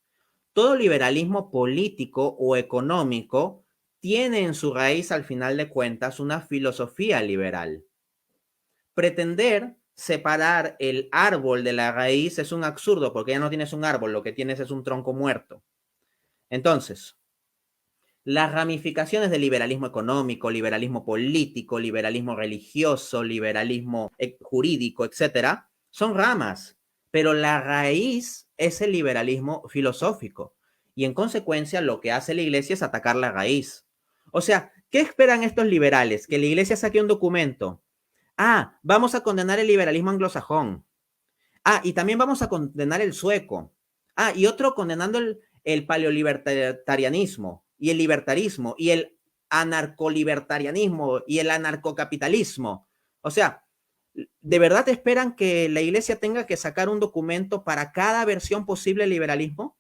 Speaker 1: Todo liberalismo político o económico tiene en su raíz, al final de cuentas, una filosofía liberal. Pretender separar el árbol de la raíz es un absurdo, porque ya no tienes un árbol, lo que tienes es un tronco muerto. Entonces, las ramificaciones del liberalismo económico, liberalismo político, liberalismo religioso, liberalismo jurídico, etcétera, son ramas, pero la raíz es el liberalismo filosófico. Y en consecuencia, lo que hace la iglesia es atacar la raíz. O sea, ¿qué esperan estos liberales? Que la iglesia saque un documento. Ah, vamos a condenar el liberalismo anglosajón. Ah, y también vamos a condenar el sueco. Ah, y otro condenando el paleolibertarianismo y el libertarismo y el anarcolibertarianismo y el anarcocapitalismo. O sea, ¿de verdad esperan que la iglesia tenga que sacar un documento para cada versión posible del liberalismo?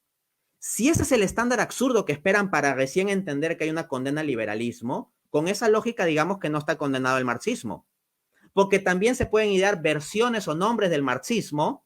Speaker 1: Si ese es el estándar absurdo que esperan para recién entender que hay una condena al liberalismo, con esa lógica, digamos que no está condenado el marxismo, porque también se pueden idear versiones o nombres del marxismo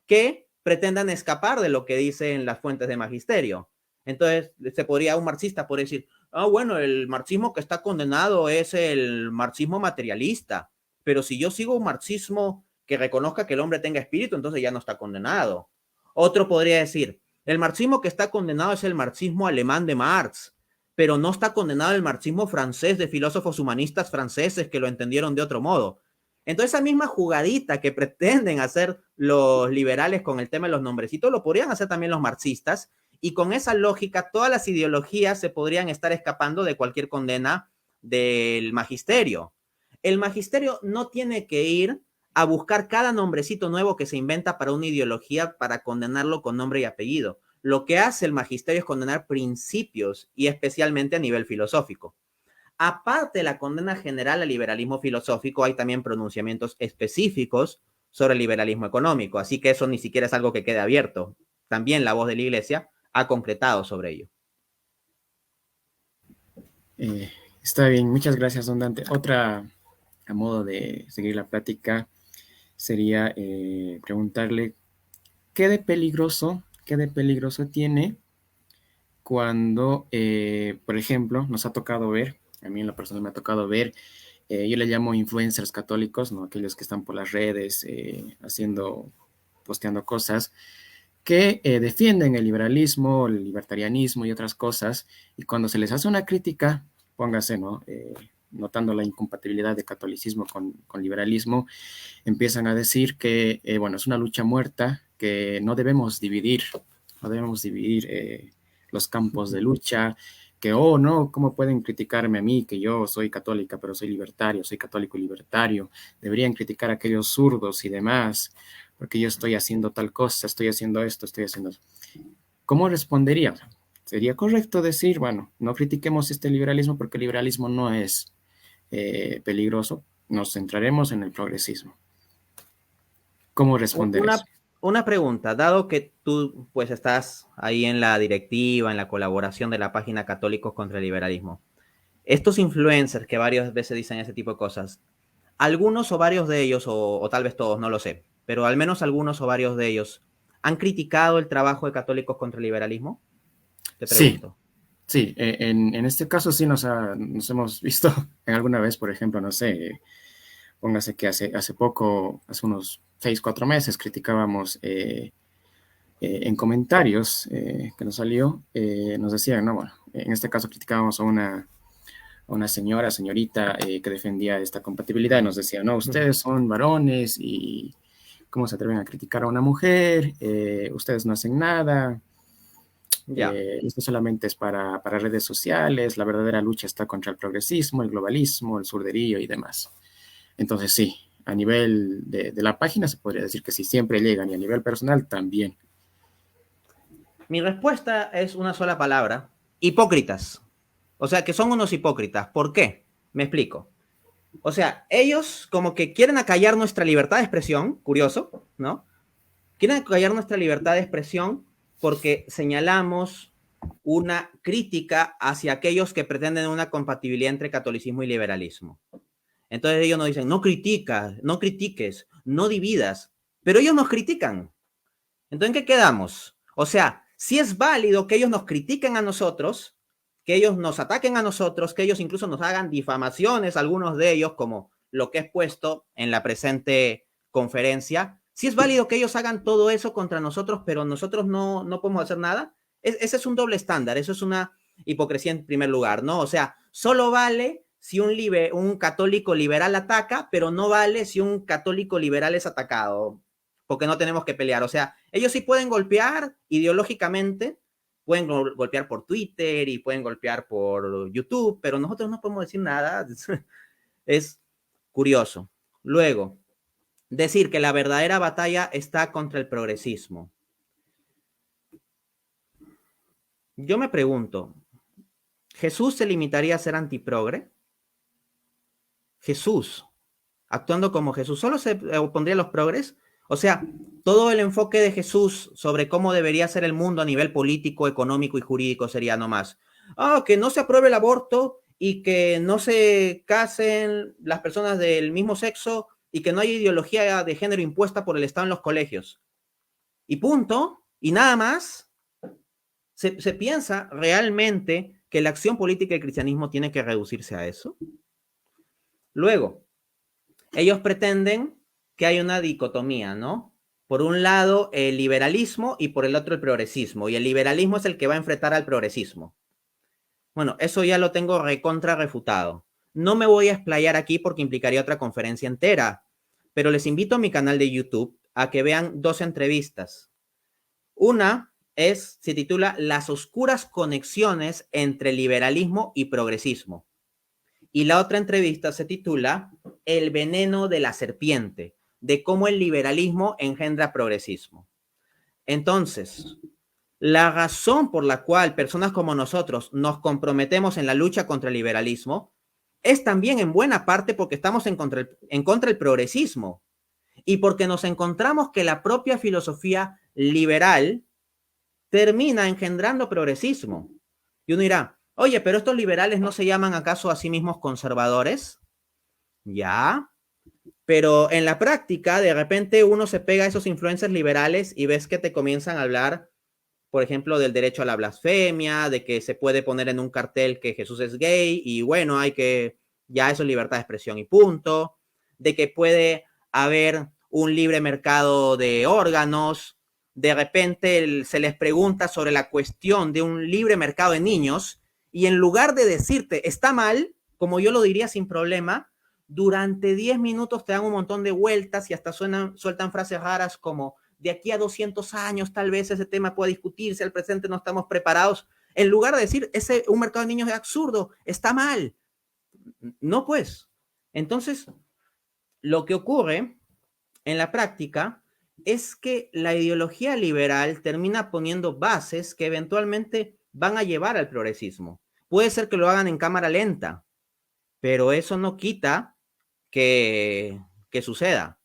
Speaker 1: que pretendan escapar de lo que dicen las fuentes de magisterio. Entonces, un marxista podría decir, bueno, el marxismo que está condenado es el marxismo materialista, pero si yo sigo un marxismo que reconozca que el hombre tenga espíritu, entonces ya no está condenado. Otro podría decir, el marxismo que está condenado es el marxismo alemán de Marx, pero no está condenado el marxismo francés de filósofos humanistas franceses que lo entendieron de otro modo. Entonces, esa misma jugadita que pretenden hacer los liberales con el tema de los nombrecitos, lo podrían hacer también los marxistas, y con esa lógica, todas las ideologías se podrían estar escapando de cualquier condena del magisterio. El magisterio no tiene que ir a buscar cada nombrecito nuevo que se inventa para una ideología para condenarlo con nombre y apellido. Lo que hace el magisterio es condenar principios, y especialmente a nivel filosófico. Aparte de la condena general al liberalismo filosófico, hay también pronunciamientos específicos sobre el liberalismo económico, así que eso ni siquiera es algo que quede abierto. También la Voz de la Iglesia ha concretado sobre ello.
Speaker 4: Está bien, muchas gracias, don Dante. Otra, a modo de seguir la plática, sería preguntarle qué de peligroso tiene cuando, por ejemplo, nos ha tocado ver, a mí en lo personal me ha tocado ver, yo le llamo influencers católicos, ¿no? Aquellos que están por las redes posteando cosas, que defienden el liberalismo, el libertarianismo y otras cosas, y cuando se les hace una crítica, póngase, ¿no? Notando la incompatibilidad de catolicismo con liberalismo, empiezan a decir que, bueno, es una lucha muerta, que no debemos dividir los campos de lucha, que, no, ¿cómo pueden criticarme a mí, que yo soy católica, pero soy libertario, soy católico y libertario? Deberían criticar a aquellos zurdos y demás, porque yo estoy haciendo tal cosa, estoy haciendo esto, estoy haciendo eso. ¿Cómo respondería? ¿Sería correcto decir, bueno, no critiquemos este liberalismo porque el liberalismo no es peligroso, nos centraremos en el progresismo? ¿Cómo responder eso?
Speaker 1: Una pregunta, dado que tú pues estás ahí en la directiva, en la colaboración de la página Católicos contra el Liberalismo, estos influencers que varias veces dicen ese tipo de cosas, algunos o varios de ellos, o tal vez todos, no lo sé, pero al menos algunos o varios de ellos, ¿han criticado el trabajo de Católicos contra el Liberalismo? Te pregunto.
Speaker 4: Sí, en este caso sí nos hemos visto en alguna vez, por ejemplo, no sé, póngase que hace poco, hace unos 6-4 meses, criticábamos en comentarios que nos salió, nos decían, no, bueno, en este caso criticábamos a una señorita que defendía esta compatibilidad, y nos decía, no, ustedes son varones y ¿cómo se atreven a criticar a una mujer? Ustedes no hacen nada. Esto solamente es para redes sociales, la verdadera lucha está contra el progresismo, el globalismo, el surderío y demás. Entonces sí, a nivel de la página se podría decir que sí, siempre llegan, y a nivel personal también.
Speaker 1: Mi respuesta es una sola palabra: hipócritas. O sea, que son unos hipócritas. ¿Por qué? Me explico. O sea, ellos como que quieren acallar nuestra libertad de expresión, curioso, ¿no? Quieren acallar nuestra libertad de expresión porque señalamos una crítica hacia aquellos que pretenden una compatibilidad entre catolicismo y liberalismo. Entonces ellos nos dicen, no critiques, no dividas, pero ellos nos critican. Entonces, ¿en qué quedamos? O sea, sí es válido que ellos nos critiquen a nosotros, que ellos nos ataquen a nosotros, que ellos incluso nos hagan difamaciones, algunos de ellos, como lo que he puesto en la presente conferencia. Sí es válido que ellos hagan todo eso contra nosotros, pero nosotros no podemos hacer nada. Ese es un doble estándar, eso es una hipocresía en primer lugar, ¿no? O sea, solo vale si un católico liberal ataca, pero no vale si un católico liberal es atacado, porque no tenemos que pelear. O sea, ellos sí pueden golpear ideológicamente, pueden golpear por Twitter y pueden golpear por YouTube, pero nosotros no podemos decir nada. Es curioso. Luego, decir que la verdadera batalla está contra el progresismo. Yo me pregunto, ¿Jesús se limitaría a ser antiprogre? Jesús, actuando como Jesús, ¿solo se opondría a los progres? O sea, todo el enfoque de Jesús sobre cómo debería ser el mundo a nivel político, económico y jurídico sería nomás, que no se apruebe el aborto y que no se casen las personas del mismo sexo y que no haya ideología de género impuesta por el Estado en los colegios. Y punto, y nada más. ¿Se piensa realmente que la acción política del cristianismo tiene que reducirse a eso? Luego, ellos pretenden que hay una dicotomía, ¿no? Por un lado, el liberalismo y por el otro, el progresismo. Y el liberalismo es el que va a enfrentar al progresismo. Bueno, eso ya lo tengo recontra refutado. No me voy a explayar aquí porque implicaría otra conferencia entera, pero les invito a mi canal de YouTube a que vean 2 entrevistas. Una se titula Las oscuras conexiones entre liberalismo y progresismo. Y la otra entrevista se titula El veneno de la serpiente, de cómo el liberalismo engendra progresismo. Entonces, la razón por la cual personas como nosotros nos comprometemos en la lucha contra el liberalismo es también en buena parte porque estamos en contra del progresismo y porque nos encontramos que la propia filosofía liberal termina engendrando progresismo. Y uno dirá, oye, pero estos liberales no se llaman acaso a sí mismos conservadores. Ya, pero en la práctica, de repente uno se pega a esos influencers liberales y ves que te comienzan a hablar, por ejemplo, del derecho a la blasfemia, de que se puede poner en un cartel que Jesús es gay y bueno, ya eso es libertad de expresión y punto, de que puede haber un libre mercado de órganos, de repente se les pregunta sobre la cuestión de un libre mercado de niños y en lugar de decirte está mal, como yo lo diría sin problema, durante 10 minutos te dan un montón de vueltas y hasta sueltan frases raras como de aquí a 200 años tal vez ese tema pueda discutirse, al presente no estamos preparados. En lugar de decir, un mercado de niños es absurdo, está mal. No, pues. Entonces, lo que ocurre en la práctica es que la ideología liberal termina poniendo bases que eventualmente van a llevar al progresismo. Puede ser que lo hagan en cámara lenta, pero eso no quita que suceda.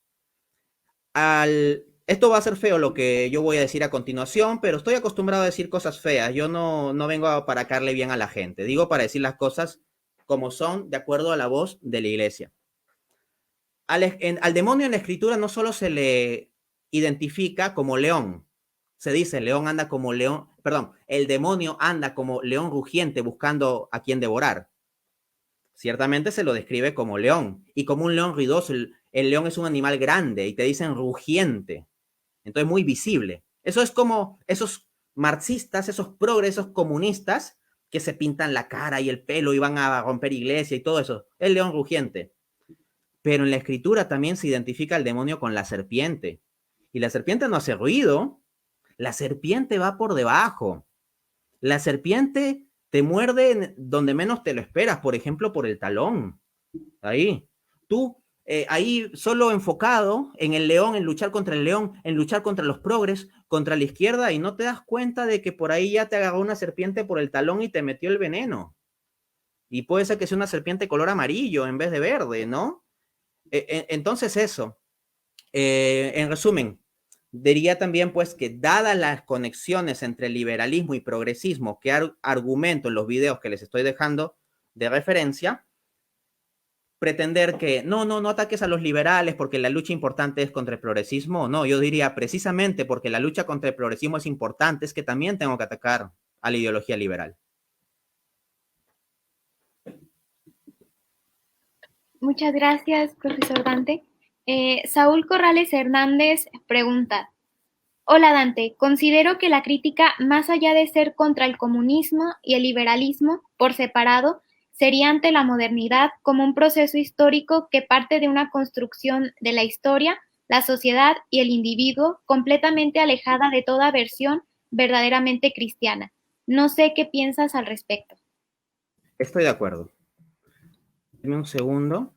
Speaker 1: Esto va a ser feo lo que yo voy a decir a continuación, pero estoy acostumbrado a decir cosas feas. Yo no vengo para caerle bien a la gente. Digo para decir las cosas como son, de acuerdo a la voz de la iglesia. Al demonio en la escritura no solo se le identifica como león. Se dice, león anda como león, perdón, el demonio anda como león rugiente buscando a quien devorar. Ciertamente se lo describe como león y como un león ruidoso. El león es un animal grande y te dicen rugiente. Entonces muy visible. Eso es como esos marxistas, esos progresos comunistas que se pintan la cara y el pelo y van a romper iglesia y todo eso. El león rugiente. Pero en la escritura también se identifica el demonio con la serpiente. Y la serpiente no hace ruido. La serpiente va por debajo. La serpiente te muerde donde menos te lo esperas, por ejemplo, por el talón. Ahí. Tú, ahí solo enfocado en el león, en luchar contra el león, en luchar contra los progres, contra la izquierda, y no te das cuenta de que por ahí ya te agarró una serpiente por el talón y te metió el veneno. Y puede ser que sea una serpiente color amarillo en vez de verde, ¿no? Entonces eso. En resumen, diría también pues que dadas las conexiones entre liberalismo y progresismo que argumento en los videos que les estoy dejando de referencia, pretender que no ataques a los liberales porque la lucha importante es contra el progresismo, no, yo diría precisamente porque la lucha contra el progresismo es importante, es que también tengo que atacar a la ideología liberal.
Speaker 2: Muchas gracias, profesor Dante. Saúl Corrales Hernández pregunta, hola Dante, considero que la crítica, más allá de ser contra el comunismo y el liberalismo por separado, sería ante la modernidad como un proceso histórico que parte de una construcción de la historia, la sociedad y el individuo completamente alejada de toda versión verdaderamente cristiana. No sé qué piensas al respecto.
Speaker 1: Estoy de acuerdo. Dame un segundo.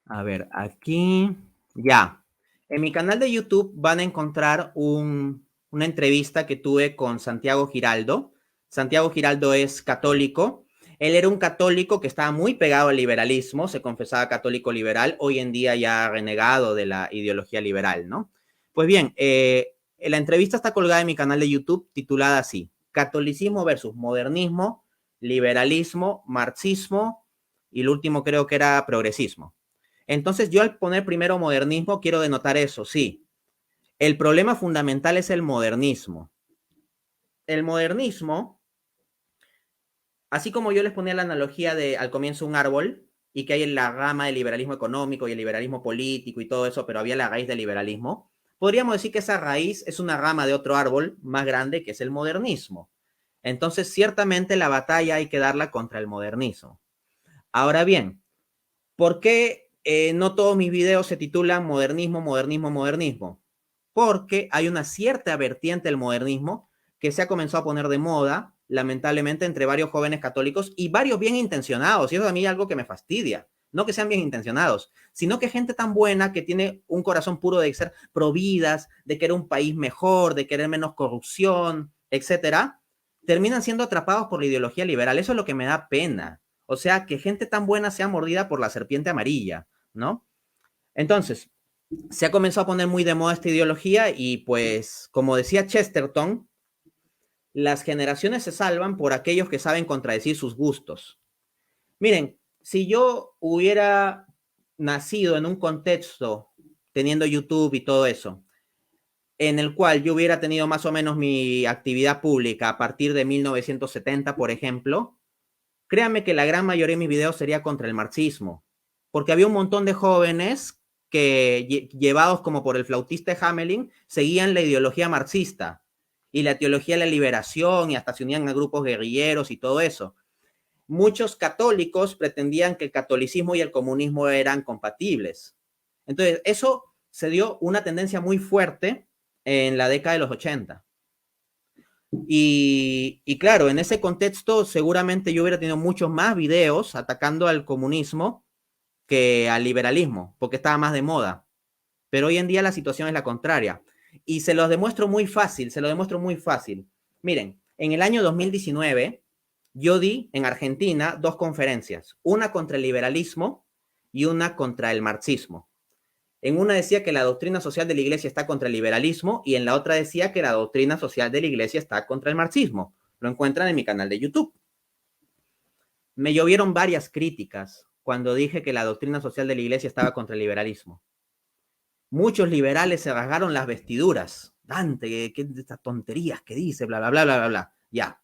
Speaker 1: A ver, aquí. Ya. En mi canal de YouTube van a encontrar una entrevista que tuve con Santiago Giraldo. Santiago Giraldo es católico. Él era un católico que estaba muy pegado al liberalismo, se confesaba católico liberal, hoy en día ya renegado de la ideología liberal, ¿no? Pues bien, la entrevista está colgada en mi canal de YouTube titulada así, Catolicismo versus Modernismo, Liberalismo, Marxismo y el último creo que era progresismo. Entonces yo al poner primero modernismo quiero denotar eso, sí. El problema fundamental es el modernismo. El modernismo, así como yo les ponía la analogía de al comienzo un árbol y que hay la rama del liberalismo económico y el liberalismo político y todo eso, pero había la raíz del liberalismo, podríamos decir que esa raíz es una rama de otro árbol más grande que es el modernismo. Entonces, ciertamente la batalla hay que darla contra el modernismo. Ahora bien, ¿por qué no todos mis videos se titulan modernismo, modernismo, modernismo? Porque hay una cierta vertiente del modernismo que se ha comenzado a poner de moda, lamentablemente, entre varios jóvenes católicos y varios bien intencionados. Y eso a mí es algo que me fastidia. No que sean bien intencionados, sino que gente tan buena que tiene un corazón puro de ser providas, de querer un país mejor, de querer menos corrupción, etcétera, terminan siendo atrapados por la ideología liberal. Eso es lo que me da pena. O sea, que gente tan buena sea mordida por la serpiente amarilla, ¿no? Entonces, se ha comenzado a poner muy de moda esta ideología y pues, como decía Chesterton, las generaciones se salvan por aquellos que saben contradecir sus gustos. Miren, si yo hubiera nacido en un contexto teniendo YouTube y todo eso, en el cual yo hubiera tenido más o menos mi actividad pública a partir de 1970, por ejemplo, créanme que la gran mayoría de mis videos sería contra el marxismo, porque había un montón de jóvenes que, llevados como por el flautista de Hamelin, seguían la ideología marxista y la teología de la liberación y hasta se unían a grupos guerrilleros y todo eso. Muchos católicos pretendían que el catolicismo y el comunismo eran compatibles. Entonces, eso se dio una tendencia muy fuerte en la década de los 80. Y claro, en ese contexto seguramente yo hubiera tenido muchos más videos atacando al comunismo que al liberalismo, porque estaba más de moda. Pero hoy en día la situación es la contraria. Y se los demuestro muy fácil, se lo demuestro muy fácil. Miren, en el año 2019 yo di en Argentina 2 conferencias, una contra el liberalismo y una contra el marxismo. En una decía que la doctrina social de la iglesia está contra el liberalismo y en la otra decía que la doctrina social de la iglesia está contra el marxismo. Lo encuentran en mi canal de YouTube. Me llovieron varias críticas cuando dije que la doctrina social de la iglesia estaba contra el liberalismo. Muchos liberales se rasgaron las vestiduras. Dante, ¿qué estas tonterías que dice? Bla, bla, bla, bla, bla, bla. Ya.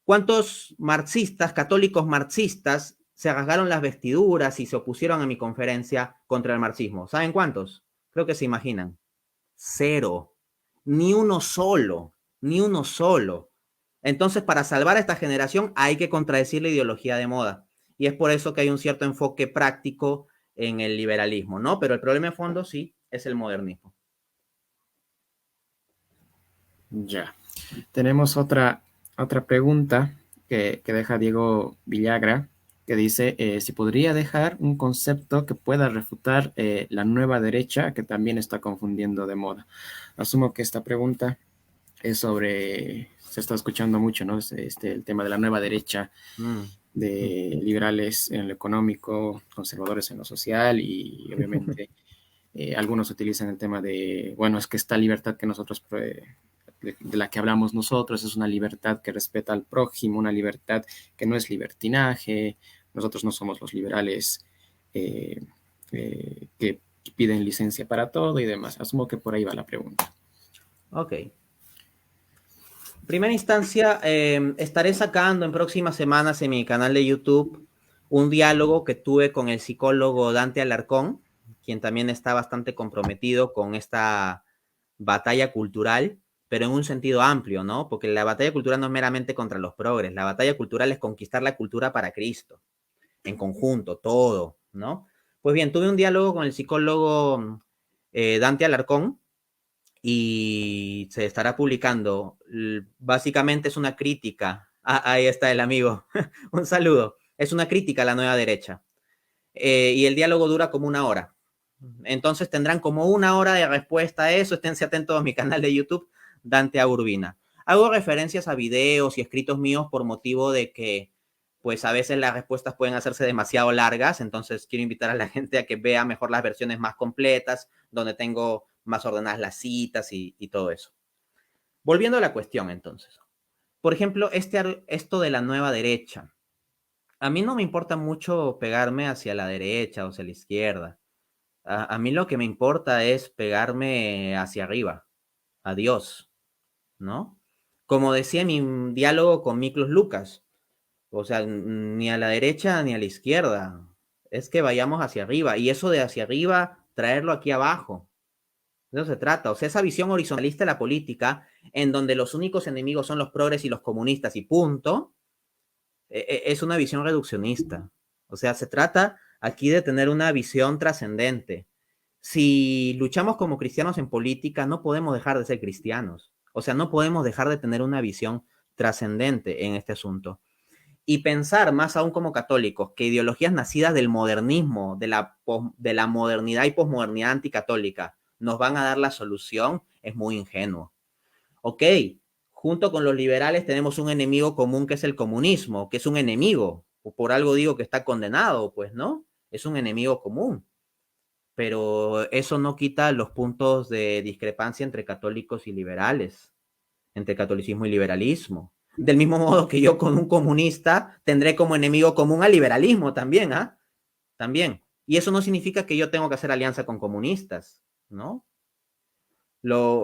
Speaker 1: ¿Cuántos marxistas, católicos marxistas, se rasgaron las vestiduras y se opusieron a mi conferencia contra el marxismo? ¿Saben cuántos? Creo que se imaginan. 0. Ni uno solo. Ni uno solo. Entonces, para salvar a esta generación hay que contradecir la ideología de moda. Y es por eso que hay un cierto enfoque práctico en el liberalismo, ¿no? Pero el problema de fondo sí es el modernismo.
Speaker 4: Ya. Tenemos otra pregunta que deja Diego Villagra, que dice si podría dejar un concepto que pueda refutar la nueva derecha, que también está confundiendo de moda. Asumo que esta pregunta es sobre, se está escuchando mucho, ¿no? El tema de la nueva derecha, de liberales en lo económico, conservadores en lo social y obviamente algunos utilizan el tema de, bueno, es que esta libertad que nosotros de la que hablamos nosotros es una libertad que respeta al prójimo, una libertad que no es libertinaje. Nosotros no somos los liberales que piden licencia para todo y demás. Asumo que por ahí va la pregunta.
Speaker 1: Ok. Primera instancia, estaré sacando en próximas semanas en mi canal de YouTube un diálogo que tuve con el psicólogo Dante Alarcón, quien también está bastante comprometido con esta batalla cultural, pero en un sentido amplio, ¿no? Porque la batalla cultural no es meramente contra los progres, la batalla cultural es conquistar la cultura para Cristo, en conjunto, todo, ¿no? Pues bien, tuve un diálogo con el psicólogo Dante Alarcón y se estará publicando. Básicamente es una crítica. Ah, ahí está el amigo. Un saludo. Es una crítica a la nueva derecha. Y el diálogo dura como 1 hora. Entonces tendrán como 1 hora de respuesta a eso. Esténse atentos a mi canal de YouTube, Dante A. Urbina. Hago referencias a videos y escritos míos por motivo de que, pues a veces las respuestas pueden hacerse demasiado largas. Entonces quiero invitar a la gente a que vea mejor las versiones más completas, donde tengo más ordenadas las citas y todo eso. Volviendo a la cuestión, entonces. Por ejemplo, esto de la nueva derecha. A mí no me importa mucho pegarme hacia la derecha o hacia la izquierda. A mí lo que me importa es pegarme hacia arriba, a Dios, ¿no? Como decía en mi diálogo con Miklos Lucas, o sea, ni a la derecha ni a la izquierda, es que vayamos hacia arriba, y eso de hacia arriba, traerlo aquí abajo. De eso se trata, o sea, esa visión horizontalista de la política, en donde los únicos enemigos son los progres y los comunistas y punto, es una visión reduccionista. O sea, se trata aquí de tener una visión trascendente. Si luchamos como cristianos en política, no podemos dejar de ser cristianos. O sea, no podemos dejar de tener una visión trascendente en este asunto. Y pensar, más aún como católicos, que ideologías nacidas del modernismo, de la modernidad y posmodernidad anticatólica, nos van a dar la solución, es muy ingenuo. Ok, junto con los liberales tenemos un enemigo común que es el comunismo, que es un enemigo. Por algo digo que está condenado, pues, ¿no? Es un enemigo común. Pero eso no quita los puntos de discrepancia entre católicos y liberales, entre catolicismo y liberalismo. Del mismo modo que yo con un comunista tendré como enemigo común al liberalismo también, ¿ah? También. Y eso no significa que yo tengo que hacer alianza con comunistas, ¿no?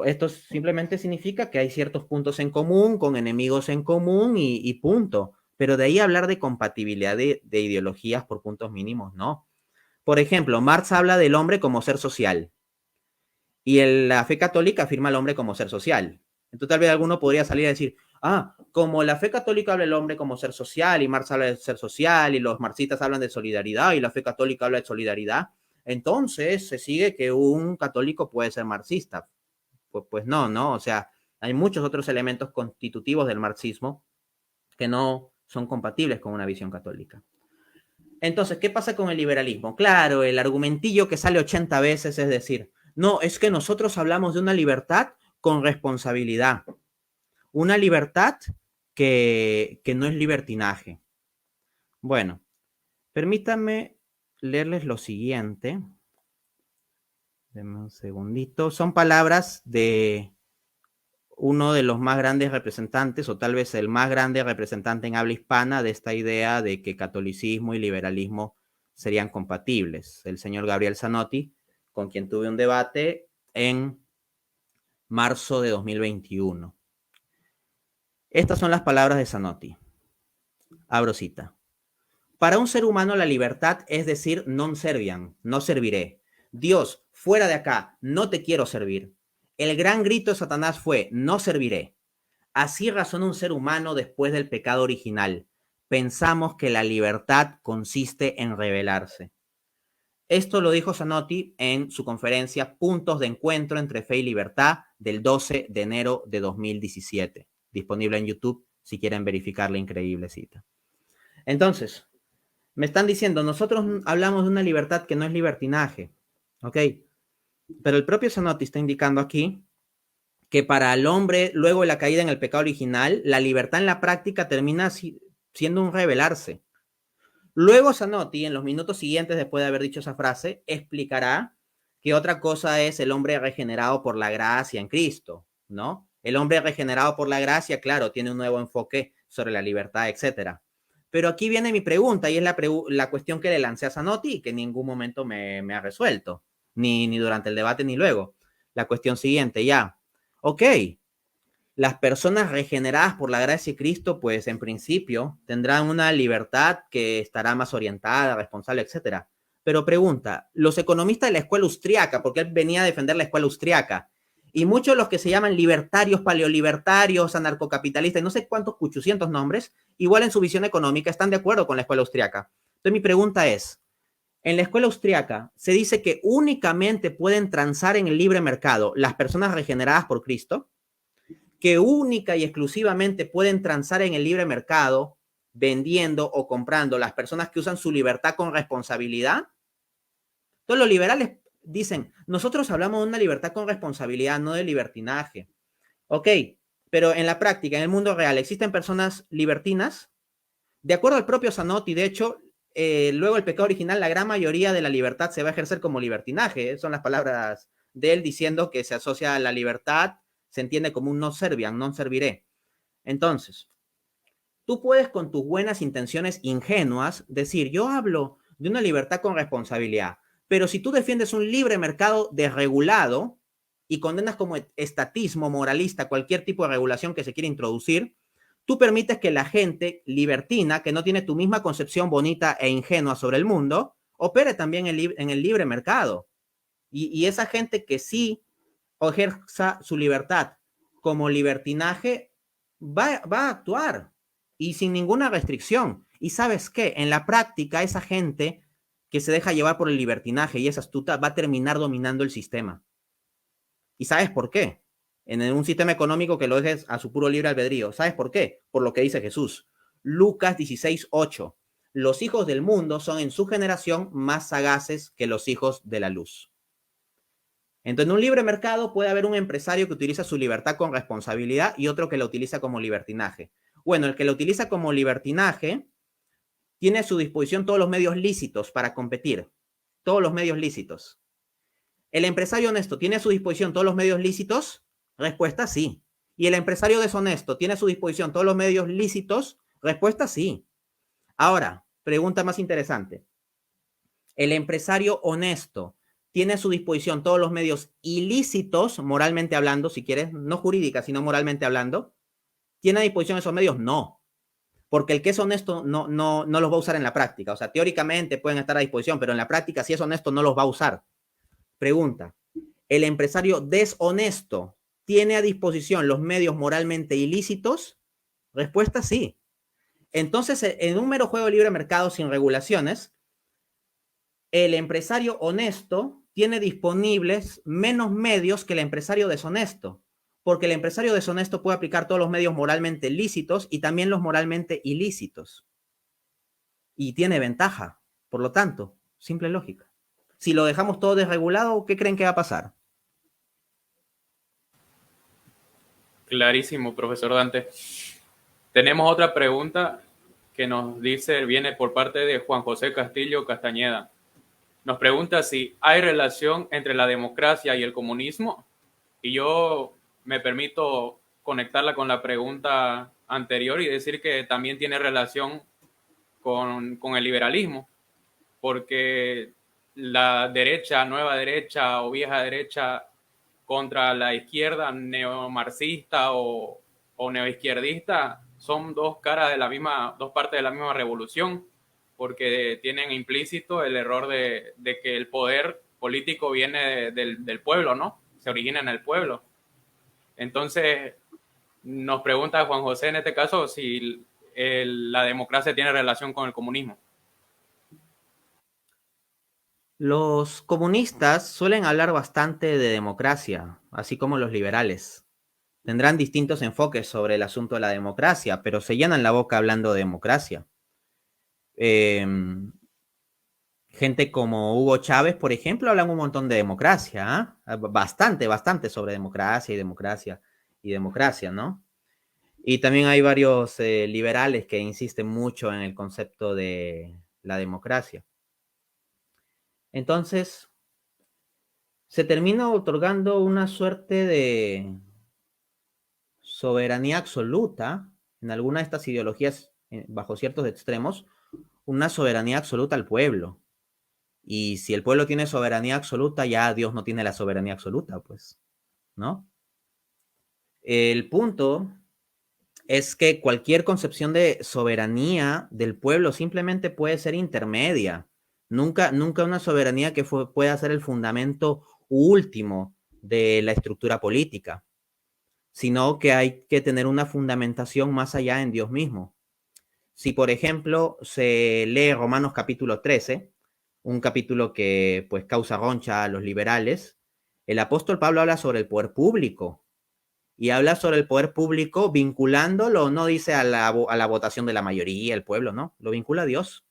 Speaker 1: Esto simplemente significa que hay ciertos puntos en común, con enemigos en común y punto. Pero de ahí hablar de compatibilidad de ideologías por puntos mínimos, no. Por ejemplo, Marx habla del hombre como ser social y la fe católica afirma al hombre como ser social. Entonces tal vez alguno podría salir a decir, como la fe católica habla del hombre como ser social y Marx habla de ser social y los marxistas hablan de solidaridad y la fe católica habla de solidaridad, entonces se sigue que un católico puede ser marxista. Pues no, ¿no? O sea, hay muchos otros elementos constitutivos del marxismo que no son compatibles con una visión católica. Entonces, ¿qué pasa con el liberalismo? Claro, el argumentillo que sale 80 veces es decir, no, es que nosotros hablamos de una libertad con responsabilidad, una libertad que no es libertinaje. Bueno, permítanme leerles lo siguiente. Denme un segundito. Son palabras de uno de los más grandes representantes, o tal vez el más grande representante en habla hispana de esta idea de que catolicismo y liberalismo serían compatibles, el señor Gabriel Zanotti, con quien tuve un debate en marzo de 2021. Estas son las palabras de Zanotti. Abro cita. Para un ser humano la libertad es decir non serviam, no serviré. Dios, fuera de acá, no te quiero servir. El gran grito de Satanás fue, no serviré. Así razona un ser humano después del pecado original. Pensamos que la libertad consiste en rebelarse. Esto lo dijo Zanotti en su conferencia Puntos de Encuentro entre Fe y Libertad del 12 de enero de 2017, disponible en YouTube si quieren verificar la increíble cita. Entonces, me están diciendo, nosotros hablamos de una libertad que no es libertinaje, ¿ok? Pero el propio Zanotti está indicando aquí que para el hombre, luego de la caída en el pecado original, la libertad en la práctica termina siendo un rebelarse. Luego Zanotti, en los minutos siguientes, después de haber dicho esa frase, explicará que otra cosa es el hombre regenerado por la gracia en Cristo, ¿no? El hombre regenerado por la gracia, claro, tiene un nuevo enfoque sobre la libertad, etc. Pero aquí viene mi pregunta, y es la cuestión que le lancé a Zanotti y que en ningún momento me ha resuelto, ni durante el debate ni luego. La cuestión siguiente, ya. Ok, las personas regeneradas por la gracia de Cristo, pues en principio tendrán una libertad que estará más orientada, responsable, etc. Pero pregunta, los economistas de la escuela austriaca, porque él venía a defender la escuela austriaca, y muchos de los que se llaman libertarios, paleolibertarios, anarcocapitalistas, y no sé cuántos 800 nombres, igual en su visión económica están de acuerdo con la escuela austriaca. Entonces mi pregunta es, en la escuela austriaca se dice que únicamente pueden transar en el libre mercado las personas regeneradas por Cristo, que única y exclusivamente pueden transar en el libre mercado vendiendo o comprando las personas que usan su libertad con responsabilidad. Entonces los liberales dicen, nosotros hablamos de una libertad con responsabilidad, no de libertinaje. Ok, pero en la práctica, en el mundo real, ¿existen personas libertinas? De acuerdo al propio Zanotti, de hecho, luego el pecado original, la gran mayoría de la libertad se va a ejercer como libertinaje. Son las palabras de él diciendo que se asocia a la libertad, se entiende como un no serviam, non serviré. Entonces, Tú puedes con tus buenas intenciones ingenuas decir, yo hablo de una libertad con responsabilidad, pero si tú defiendes un libre mercado desregulado y condenas como estatismo moralista cualquier tipo de regulación que se quiera introducir, tú permites que la gente libertina, que no tiene tu misma concepción bonita e ingenua sobre el mundo, opere también en el libre mercado. Y esa gente que sí ejerza su libertad como libertinaje va a actuar y sin ninguna restricción. Y sabes qué, en la práctica esa gente que se deja llevar por el libertinaje y es astuta va a terminar dominando el sistema. ¿Y sabes por qué? En un sistema económico que lo dejes a su puro libre albedrío. ¿Sabes por qué? Por lo que dice Jesús. Lucas 16:8. Los hijos del mundo son en su generación más sagaces que los hijos de la luz. Entonces, en un libre mercado puede haber un empresario que utiliza su libertad con responsabilidad y otro que la utiliza como libertinaje. Bueno, el que la utiliza como libertinaje tiene a su disposición todos los medios lícitos para competir. Todos los medios lícitos. ¿El empresario honesto tiene a su disposición todos los medios lícitos? Respuesta sí. ¿Y el empresario deshonesto tiene a su disposición todos los medios lícitos? Respuesta sí. Ahora, pregunta más interesante. ¿El empresario honesto tiene a su disposición todos los medios ilícitos, moralmente hablando, si quieres, no jurídica, sino moralmente hablando? ¿Tiene a disposición esos medios? No. Porque el que es honesto no los va a usar en la práctica. O sea, teóricamente pueden estar a disposición, pero en la práctica, si es honesto, no los va a usar. Pregunta, ¿el empresario deshonesto tiene a disposición los medios moralmente ilícitos? Respuesta sí. Entonces, en un mero juego de libre mercado sin regulaciones, el empresario honesto tiene disponibles menos medios que el empresario deshonesto, porque el empresario deshonesto puede aplicar todos los medios moralmente lícitos y también los moralmente ilícitos. Y tiene ventaja. Por lo tanto, simple lógica. Si lo dejamos todo desregulado, ¿qué creen que va a pasar?
Speaker 3: Clarísimo, profesor Dante. Tenemos otra pregunta que nos dice, viene por parte de Juan José Castillo Castañeda. Nos pregunta si hay relación entre la democracia y el comunismo. Y yo me permito conectarla con la pregunta anterior y decir que también tiene relación con el liberalismo, porque la derecha, nueva derecha o vieja derecha contra la izquierda neomarxista o neoizquierdista son dos caras de la misma, dos partes de la misma revolución, porque tienen implícito el error de que el poder político viene del pueblo, ¿no? Se origina en el pueblo. Entonces, nos pregunta Juan José en este caso si la democracia tiene relación con el comunismo.
Speaker 1: Los comunistas suelen hablar bastante de democracia, así como los liberales. Tendrán distintos enfoques sobre el asunto de la democracia, pero se llenan la boca hablando de democracia. Gente como Hugo Chávez, por ejemplo, hablan un montón de democracia, ¿eh? Bastante sobre democracia, ¿no? Y también hay varios liberales que insisten mucho en el concepto de la democracia. Entonces, se termina otorgando una suerte de soberanía absoluta en alguna de estas ideologías, bajo ciertos extremos, una soberanía absoluta al pueblo. Y si el pueblo tiene soberanía absoluta, ya Dios no tiene la soberanía absoluta, pues, ¿no? El punto es que cualquier concepción de soberanía del pueblo simplemente puede ser intermedia. Nunca una soberanía que pueda ser el fundamento último de la estructura política, sino que hay que tener una fundamentación más allá en Dios mismo. Si, por ejemplo, se lee Romanos capítulo 13, un capítulo que pues causa roncha a los liberales, el apóstol Pablo habla sobre el poder público y habla sobre el poder público vinculándolo, no dice a la votación de la mayoría, el pueblo, no, lo vincula a Dios.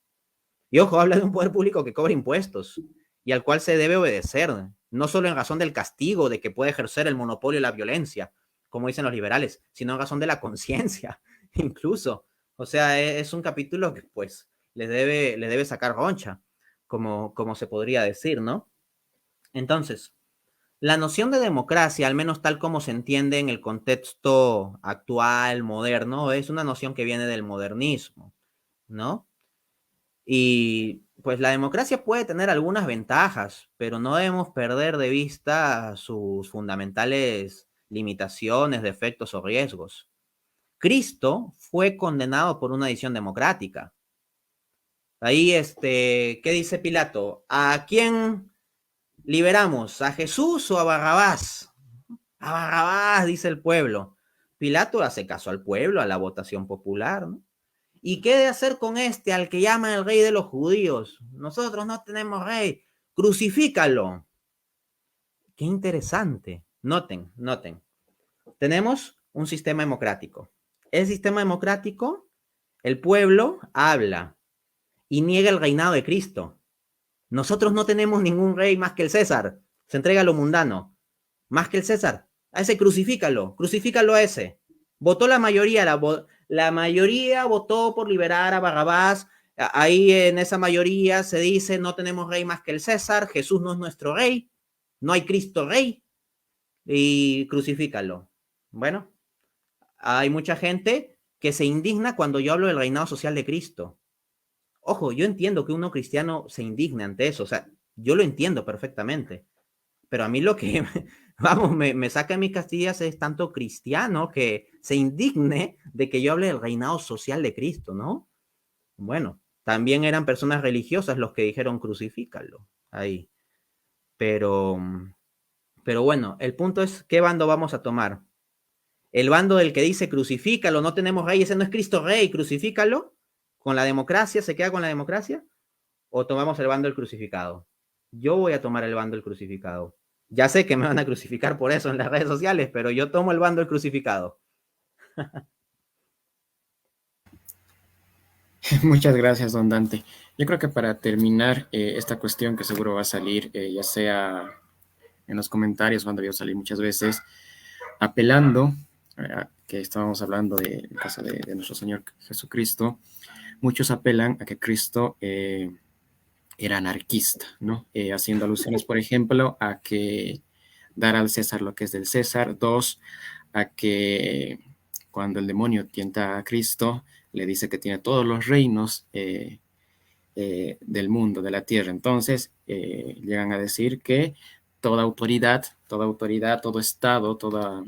Speaker 1: Y ojo, habla de un poder público que cobra impuestos y al cual se debe obedecer, no solo en razón del castigo de que puede ejercer el monopolio de la violencia, como dicen los liberales, sino en razón de la conciencia, incluso. O sea, es un capítulo que pues les debe sacar roncha, como se podría decir, ¿no? Entonces, La noción de democracia, al menos tal como se entiende en el contexto actual, moderno, es una noción que viene del modernismo, ¿no? Y pues la democracia puede tener algunas ventajas, pero no debemos perder de vista sus fundamentales limitaciones, defectos o riesgos. Cristo fue condenado por una decisión democrática. Ahí, ¿qué dice Pilato? ¿A quién liberamos? ¿A Jesús o a Barrabás? A Barrabás, dice el pueblo. Pilato hace caso al pueblo, a la votación popular, ¿no? ¿Y qué de hacer con al que llaman el rey de los judíos? Nosotros no tenemos rey, crucifícalo. Qué interesante. Noten. Tenemos un sistema democrático. El sistema democrático, el pueblo habla y niega el reinado de Cristo. Nosotros no tenemos ningún rey más que el César. Se entrega a lo mundano. Más que el César. A ese crucifícalo a ese. Votó la mayoría, la mayoría votó por liberar a Barrabás. Ahí en esa mayoría se dice, no tenemos rey más que el César, Jesús no es nuestro rey, no hay Cristo rey, y crucifícalo. Bueno, hay mucha gente que se indigna cuando yo hablo del reinado social de Cristo. Ojo, yo entiendo que uno cristiano se indigne ante eso, o sea, yo lo entiendo perfectamente, pero a mí lo que, vamos, me saca de mis castillas es tanto cristiano que se indigne de que yo hable del reinado social de Cristo, ¿no? Bueno, también eran personas religiosas los que dijeron crucifícalo ahí, pero bueno, el punto es, ¿qué bando vamos a tomar? El bando del que dice crucifícalo, no tenemos rey, ese no es Cristo rey, crucifícalo, con la democracia, se queda con la democracia, o tomamos el bando del crucificado. Yo voy a tomar el bando del crucificado. Ya sé que me van a crucificar por eso en las redes sociales, pero yo tomo el bando del crucificado.
Speaker 4: Muchas gracias, don Dante. Yo creo que para terminar esta cuestión que seguro va a salir, ya sea en los comentarios, cuando yo salí muchas veces, apelando, que estábamos hablando del caso de nuestro Señor Jesucristo, muchos apelan a que Cristo era anarquista, ¿no? Haciendo alusiones, por ejemplo, a que dar al César lo que es del César. 2, a que cuando el demonio tienta a Cristo, le dice que tiene todos los reinos del mundo, de la tierra. Entonces, llegan a decir que toda autoridad, todo Estado, todo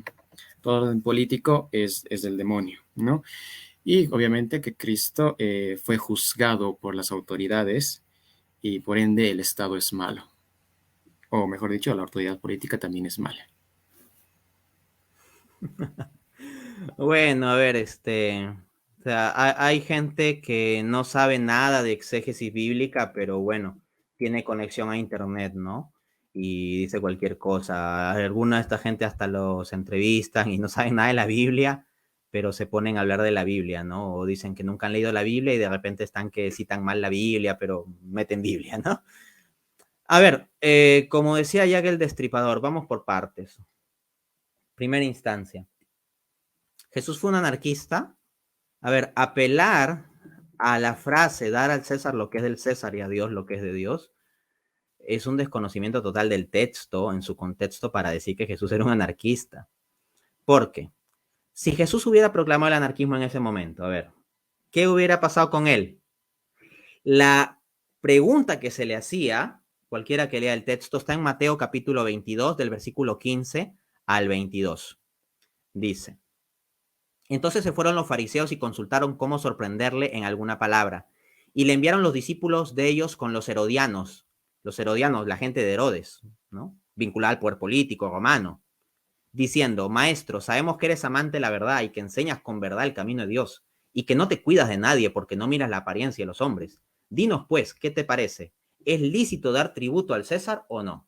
Speaker 4: orden político es del demonio, ¿no? Y obviamente que Cristo fue juzgado por las autoridades y por ende el Estado es malo. O mejor dicho, la autoridad política también es mala.
Speaker 1: Bueno, a ver, o sea, hay gente que no sabe nada de exégesis bíblica, pero bueno, tiene conexión a internet, ¿no? Y dice cualquier cosa. Alguna de esta gente hasta los entrevistan y no saben nada de la Biblia, pero se ponen a hablar de la Biblia, ¿no? O dicen que nunca han leído la Biblia y de repente están que citan mal la Biblia, pero meten Biblia, ¿no? A ver, como decía Jack el Destripador, vamos por partes. Primera instancia. ¿Jesús fue un anarquista? A ver, apelar a la frase dar al César lo que es del César y a Dios lo que es de Dios es un desconocimiento total del texto en su contexto para decir que Jesús era un anarquista. ¿Por qué? Si Jesús hubiera proclamado el anarquismo en ese momento, a ver, ¿qué hubiera pasado con él? La pregunta que se le hacía, cualquiera que lea el texto, está en Mateo capítulo 22, del versículo 15 al 22. Dice: entonces se fueron los fariseos y consultaron cómo sorprenderle en alguna palabra. Y le enviaron los discípulos de ellos con los herodianos, la gente de Herodes, ¿no? Vinculada al poder político romano, diciendo: maestro, sabemos que eres amante de la verdad y que enseñas con verdad el camino de Dios, y que no te cuidas de nadie porque no miras la apariencia de los hombres. Dinos pues, ¿qué te parece? ¿Es lícito dar tributo al César o no?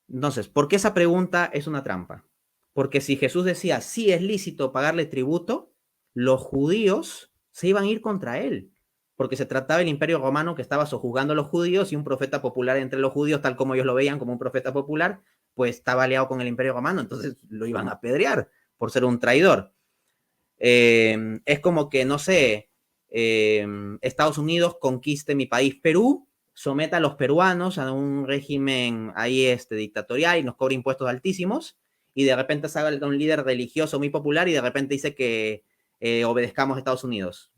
Speaker 1: Entonces, ¿por qué esa pregunta es una trampa? Porque si Jesús decía, sí es lícito pagarle tributo, los judíos se iban a ir contra él, porque se trataba del imperio romano que estaba sojuzgando a los judíos y un profeta popular entre los judíos, tal como ellos lo veían como un profeta popular, pues estaba aliado con el imperio romano, entonces lo iban a apedrear por ser un traidor. Es como que, no sé, Estados Unidos conquiste mi país, Perú, someta a los peruanos a un régimen ahí dictatorial y nos cobra impuestos altísimos, y de repente sale un líder religioso muy popular y de repente dice que obedezcamos a Estados Unidos.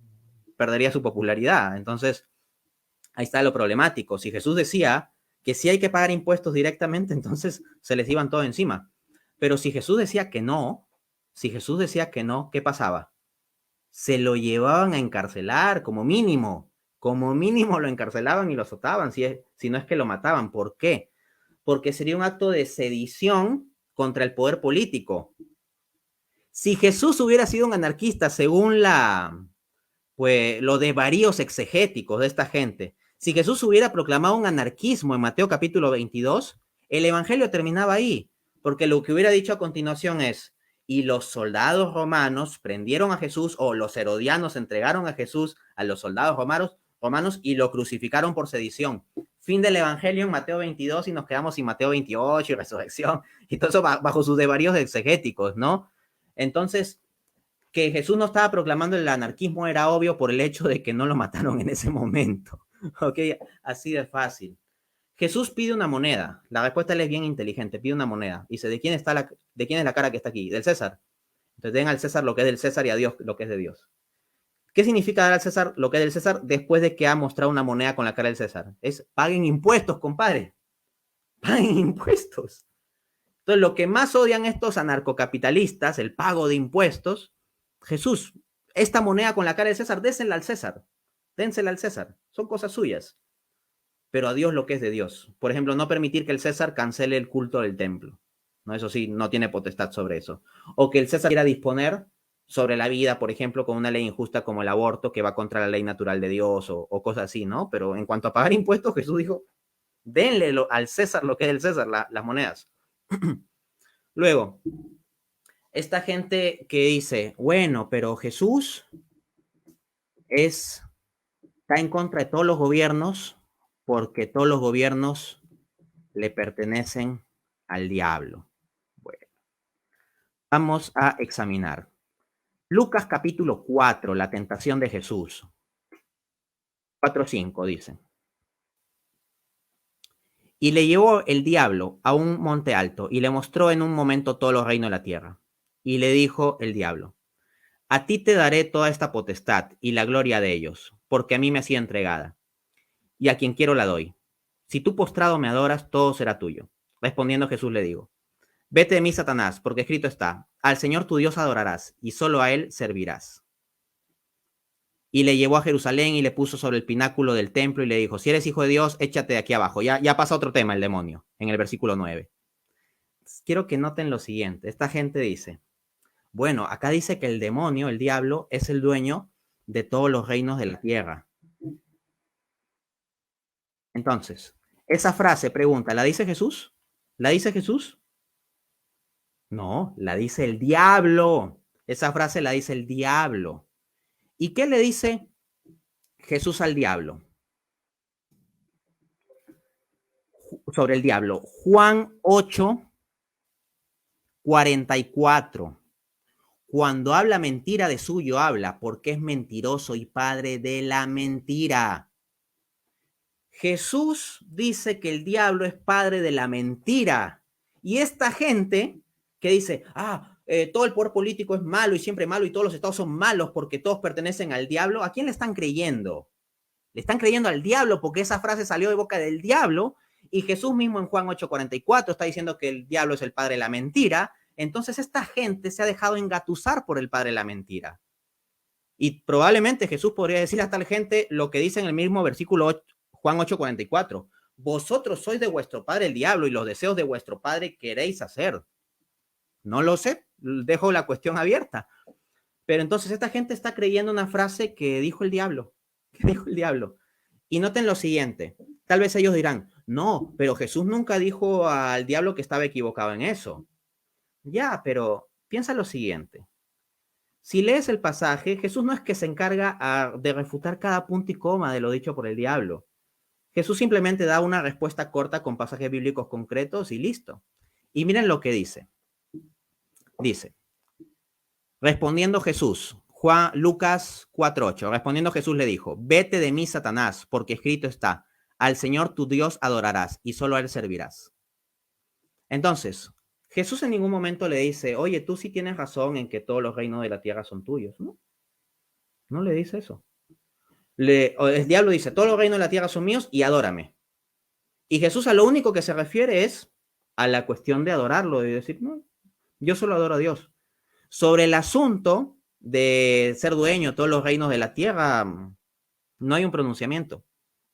Speaker 1: Perdería su popularidad. Entonces, ahí está lo problemático. Si Jesús decía que sí hay que pagar impuestos directamente, entonces se les iban todo encima. Pero si Jesús decía que no, ¿qué pasaba? Se lo llevaban a encarcelar como mínimo lo encarcelaban y lo azotaban, si no es que lo mataban. ¿Por qué? Porque sería un acto de sedición contra el poder político. Si Jesús hubiera sido un anarquista según los desvaríos exegéticos de esta gente, si Jesús hubiera proclamado un anarquismo en Mateo capítulo 22, el evangelio terminaba ahí, porque lo que hubiera dicho a continuación es: y los soldados romanos prendieron a Jesús, o los herodianos entregaron a Jesús a los soldados romanos y lo crucificaron por sedición. Fin del evangelio en Mateo 22 y nos quedamos sin Mateo 28 y resurrección, y todo eso bajo sus desvaríos exegéticos, ¿no? Entonces, que Jesús no estaba proclamando el anarquismo era obvio por el hecho de que no lo mataron en ese momento. ¿Ok? Así de fácil. Jesús pide una moneda. La respuesta es bien inteligente. Pide una moneda. Dice: ¿de quién es la cara que está aquí? Del César. Entonces den al César lo que es del César y a Dios lo que es de Dios. ¿Qué significa dar al César lo que es del César después de que ha mostrado una moneda con la cara del César? Es: paguen impuestos, compadre. Paguen impuestos. Entonces, lo que más odian estos anarcocapitalistas, el pago de impuestos. Jesús, esta moneda con la cara del César, désela al César. Dénsela al César. Son cosas suyas. Pero a Dios lo que es de Dios. Por ejemplo, no permitir que el César cancele el culto del templo. ¿No? Eso sí, no tiene potestad sobre eso. O que el César quiera disponer sobre la vida, por ejemplo, con una ley injusta como el aborto, que va contra la ley natural de Dios, o cosas así, ¿no? Pero en cuanto a pagar impuestos, Jesús dijo: denle al César lo que es del César, las monedas. Luego, esta gente que dice: bueno, pero Jesús está en contra de todos los gobiernos porque todos los gobiernos le pertenecen al diablo. Bueno, vamos a examinar. Lucas capítulo 4, la tentación de Jesús. 4:5 dice: y le llevó el diablo a un monte alto y le mostró en un momento todos los reinos de la tierra. Y le dijo el diablo: a ti te daré toda esta potestad y la gloria de ellos, porque a mí me ha sido entregada, y a quien quiero la doy. Si tú postrado me adoras, todo será tuyo. Respondiendo Jesús le digo: vete de mí, Satanás, porque escrito está: al Señor tu Dios adorarás, y solo a él servirás. Y le llevó a Jerusalén y le puso sobre el pináculo del templo y le dijo: si eres hijo de Dios, échate de aquí abajo. Ya pasa otro tema el demonio, en el versículo 9. Quiero que noten lo siguiente. Esta gente dice: bueno, acá dice que el demonio, el diablo, es el dueño de todos los reinos de la tierra. Entonces, esa frase, pregunta, ¿la dice Jesús? ¿La dice Jesús? No, la dice el diablo. Esa frase la dice el diablo. ¿Y qué le dice Jesús al diablo? Sobre el diablo. Juan 8:44. Cuando habla mentira, de suyo habla, porque es mentiroso y padre de la mentira. Jesús dice que el diablo es padre de la mentira. Y esta gente que dice: todo el poder político es malo y siempre malo y todos los estados son malos porque todos pertenecen al diablo, ¿a quién le están creyendo? Le están creyendo al diablo, porque esa frase salió de boca del diablo, y Jesús mismo en Juan 8:44 está diciendo que el diablo es el padre de la mentira. Entonces esta gente se ha dejado engatusar por el padre de la mentira. Y probablemente Jesús podría decirle a tal gente lo que dice en el mismo versículo 8, Juan 8:44: vosotros sois de vuestro padre el diablo y los deseos de vuestro padre queréis hacer. No lo sé, dejo la cuestión abierta. Pero entonces esta gente está creyendo una frase que dijo el diablo. Y noten lo siguiente. Tal vez ellos dirán: no, pero Jesús nunca dijo al diablo que estaba equivocado en eso. Ya, pero piensa lo siguiente. Si lees el pasaje, Jesús no es que se encarga de refutar cada punto y coma de lo dicho por el diablo. Jesús simplemente da una respuesta corta con pasajes bíblicos concretos y listo. Y miren lo que dice. Dice: respondiendo Jesús, Lucas 4:8, respondiendo Jesús le dijo: vete de mí, Satanás, porque escrito está: Al Señor tu Dios adorarás y solo a Él servirás. Entonces, Jesús en ningún momento le dice, oye, tú sí tienes razón en que todos los reinos de la tierra son tuyos. No, no le dice eso. El diablo dice, todos los reinos de la tierra son míos y adórame. Y Jesús a lo único que se refiere es a la cuestión de adorarlo, de decir, no, yo solo adoro a Dios. Sobre el asunto de ser dueño de todos los reinos de la tierra, no hay un pronunciamiento.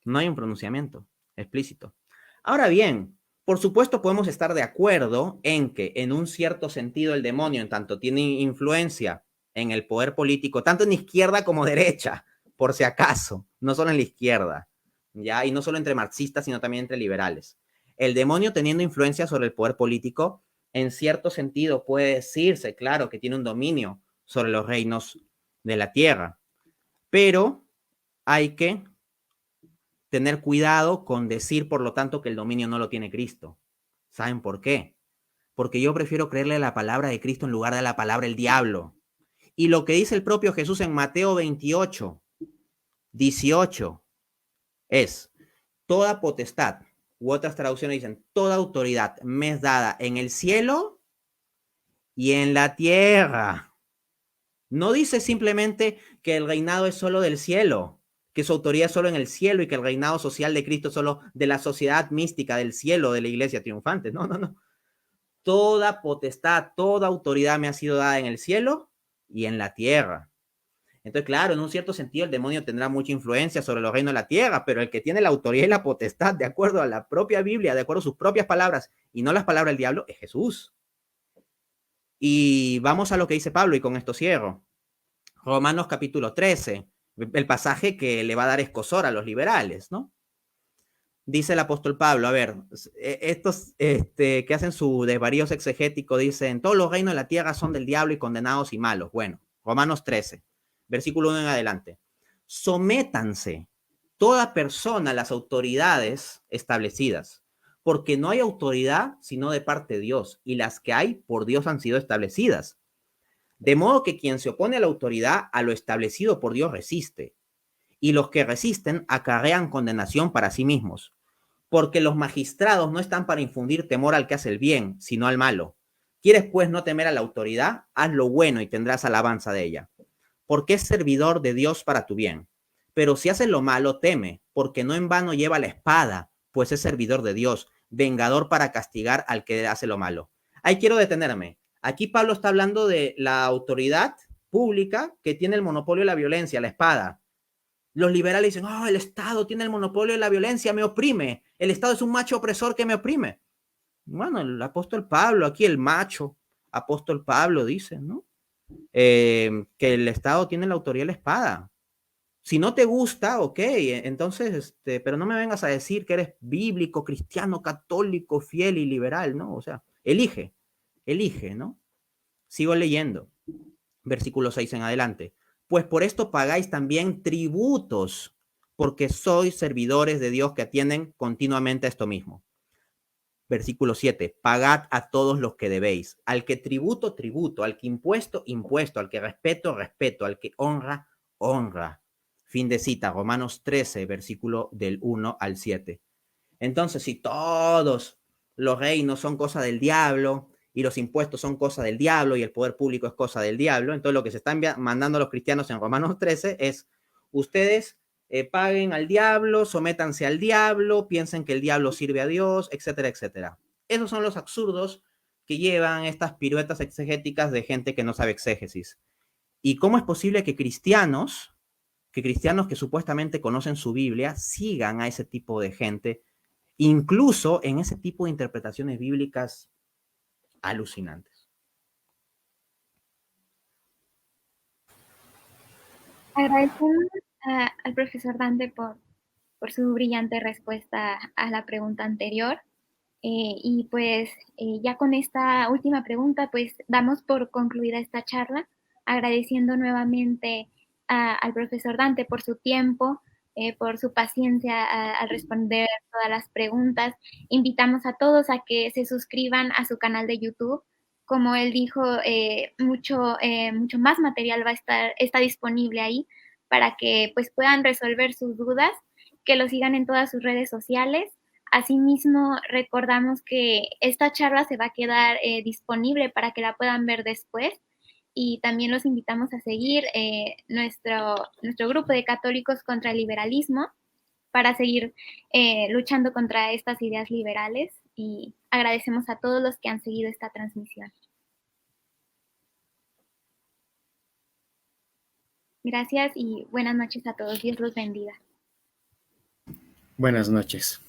Speaker 1: No hay un pronunciamiento explícito. Ahora bien, por supuesto podemos estar de acuerdo en que en un cierto sentido el demonio en tanto tiene influencia en el poder político, tanto en izquierda como derecha, por si acaso, no solo en la izquierda, ¿ya? Y no solo entre marxistas, sino también entre liberales. El demonio teniendo influencia sobre el poder político, en cierto sentido puede decirse, claro, que tiene un dominio sobre los reinos de la tierra, pero hay que tener cuidado con decir, por lo tanto, que el dominio no lo tiene Cristo. ¿Saben por qué? Porque yo prefiero creerle la palabra de Cristo en lugar de la palabra del diablo. Y lo que dice el propio Jesús en Mateo 28, 18, es, toda potestad, u otras traducciones dicen, toda autoridad me es dada en el cielo y en la tierra. No dice simplemente que el reinado es solo del cielo, que su autoridad es solo en el cielo y que el reinado social de Cristo es solo de la sociedad mística del cielo, de la iglesia triunfante. No, no, no. Toda potestad, toda autoridad me ha sido dada en el cielo y en la tierra. Entonces, claro, en un cierto sentido el demonio tendrá mucha influencia sobre los reinos de la tierra, pero el que tiene la autoridad y la potestad, de acuerdo a la propia Biblia, de acuerdo a sus propias palabras, y no las palabras del diablo, es Jesús. Y vamos a lo que dice Pablo, y con esto cierro. Romanos capítulo 13, el pasaje que le va a dar escozor a los liberales, ¿no? Dice el apóstol Pablo, a ver, estos que hacen su desvarío exegético dicen, todos los reinos de la tierra son del diablo y condenados y malos. Bueno, Romanos 13, versículo 1 en adelante. Sométanse toda persona a las autoridades establecidas, porque no hay autoridad sino de parte de Dios, y las que hay por Dios han sido establecidas. De modo que quien se opone a la autoridad, a lo establecido por Dios resiste, y los que resisten acarrean condenación para sí mismos, porque los magistrados no están para infundir temor al que hace el bien, sino al malo. ¿Quieres pues no temer a la autoridad? Haz lo bueno y tendrás alabanza de ella, porque es servidor de Dios para tu bien. Pero si haces lo malo, teme, porque no en vano lleva la espada, pues es servidor de Dios, vengador para castigar al que hace lo malo. Ahí quiero detenerme. Aquí Pablo está hablando de la autoridad pública que tiene el monopolio de la violencia, la espada. Los liberales dicen, oh, el Estado tiene el monopolio de la violencia, me oprime. El Estado es un macho opresor que me oprime. Bueno, el apóstol Pablo, aquí el macho apóstol Pablo dice, ¿no? Que el Estado tiene la autoridad de la espada. Si no te gusta, ok, entonces, pero no me vengas a decir que eres bíblico, cristiano, católico, fiel y liberal, ¿no? O sea, elige, ¿no? Sigo leyendo, versículo 6 en adelante. Pues por esto pagáis también tributos, porque sois servidores de Dios que atienden continuamente a esto mismo. Versículo 7, pagad a todos los que debéis, al que tributo, tributo, al que impuesto, impuesto, al que respeto, respeto, al que honra, honra. Fin de cita, Romanos 13, versículo del 1 al 7. Entonces, si todos los reinos son cosa del diablo y los impuestos son cosa del diablo y el poder público es cosa del diablo, entonces lo que se están mandando a los cristianos en Romanos 13 es, ustedes paguen al diablo, sométanse al diablo, piensen que el diablo sirve a Dios, etcétera, etcétera. Esos son los absurdos que llevan estas piruetas exegéticas de gente que no sabe exégesis. ¿Y cómo es posible que cristianos que supuestamente conocen su Biblia sigan a ese tipo de gente, incluso en ese tipo de interpretaciones bíblicas alucinantes?
Speaker 2: Agradecemos al profesor Dante por su brillante respuesta a la pregunta anterior. Y pues ya con esta última pregunta, pues damos por concluida esta charla, agradeciendo nuevamente al profesor Dante por su tiempo, por su paciencia al responder todas las preguntas. Invitamos a todos a que se suscriban a su canal de YouTube. Como él dijo, mucho más material está disponible ahí para que pues puedan resolver sus dudas que lo sigan en todas sus redes sociales. Asimismo, recordamos que esta charla se va a quedar disponible para que la puedan ver después. Y también los invitamos a seguir nuestro grupo de Católicos contra el Liberalismo para seguir luchando contra estas ideas liberales, y agradecemos a todos los que han seguido esta transmisión. Gracias y buenas noches a todos. Dios los bendiga.
Speaker 4: Buenas noches.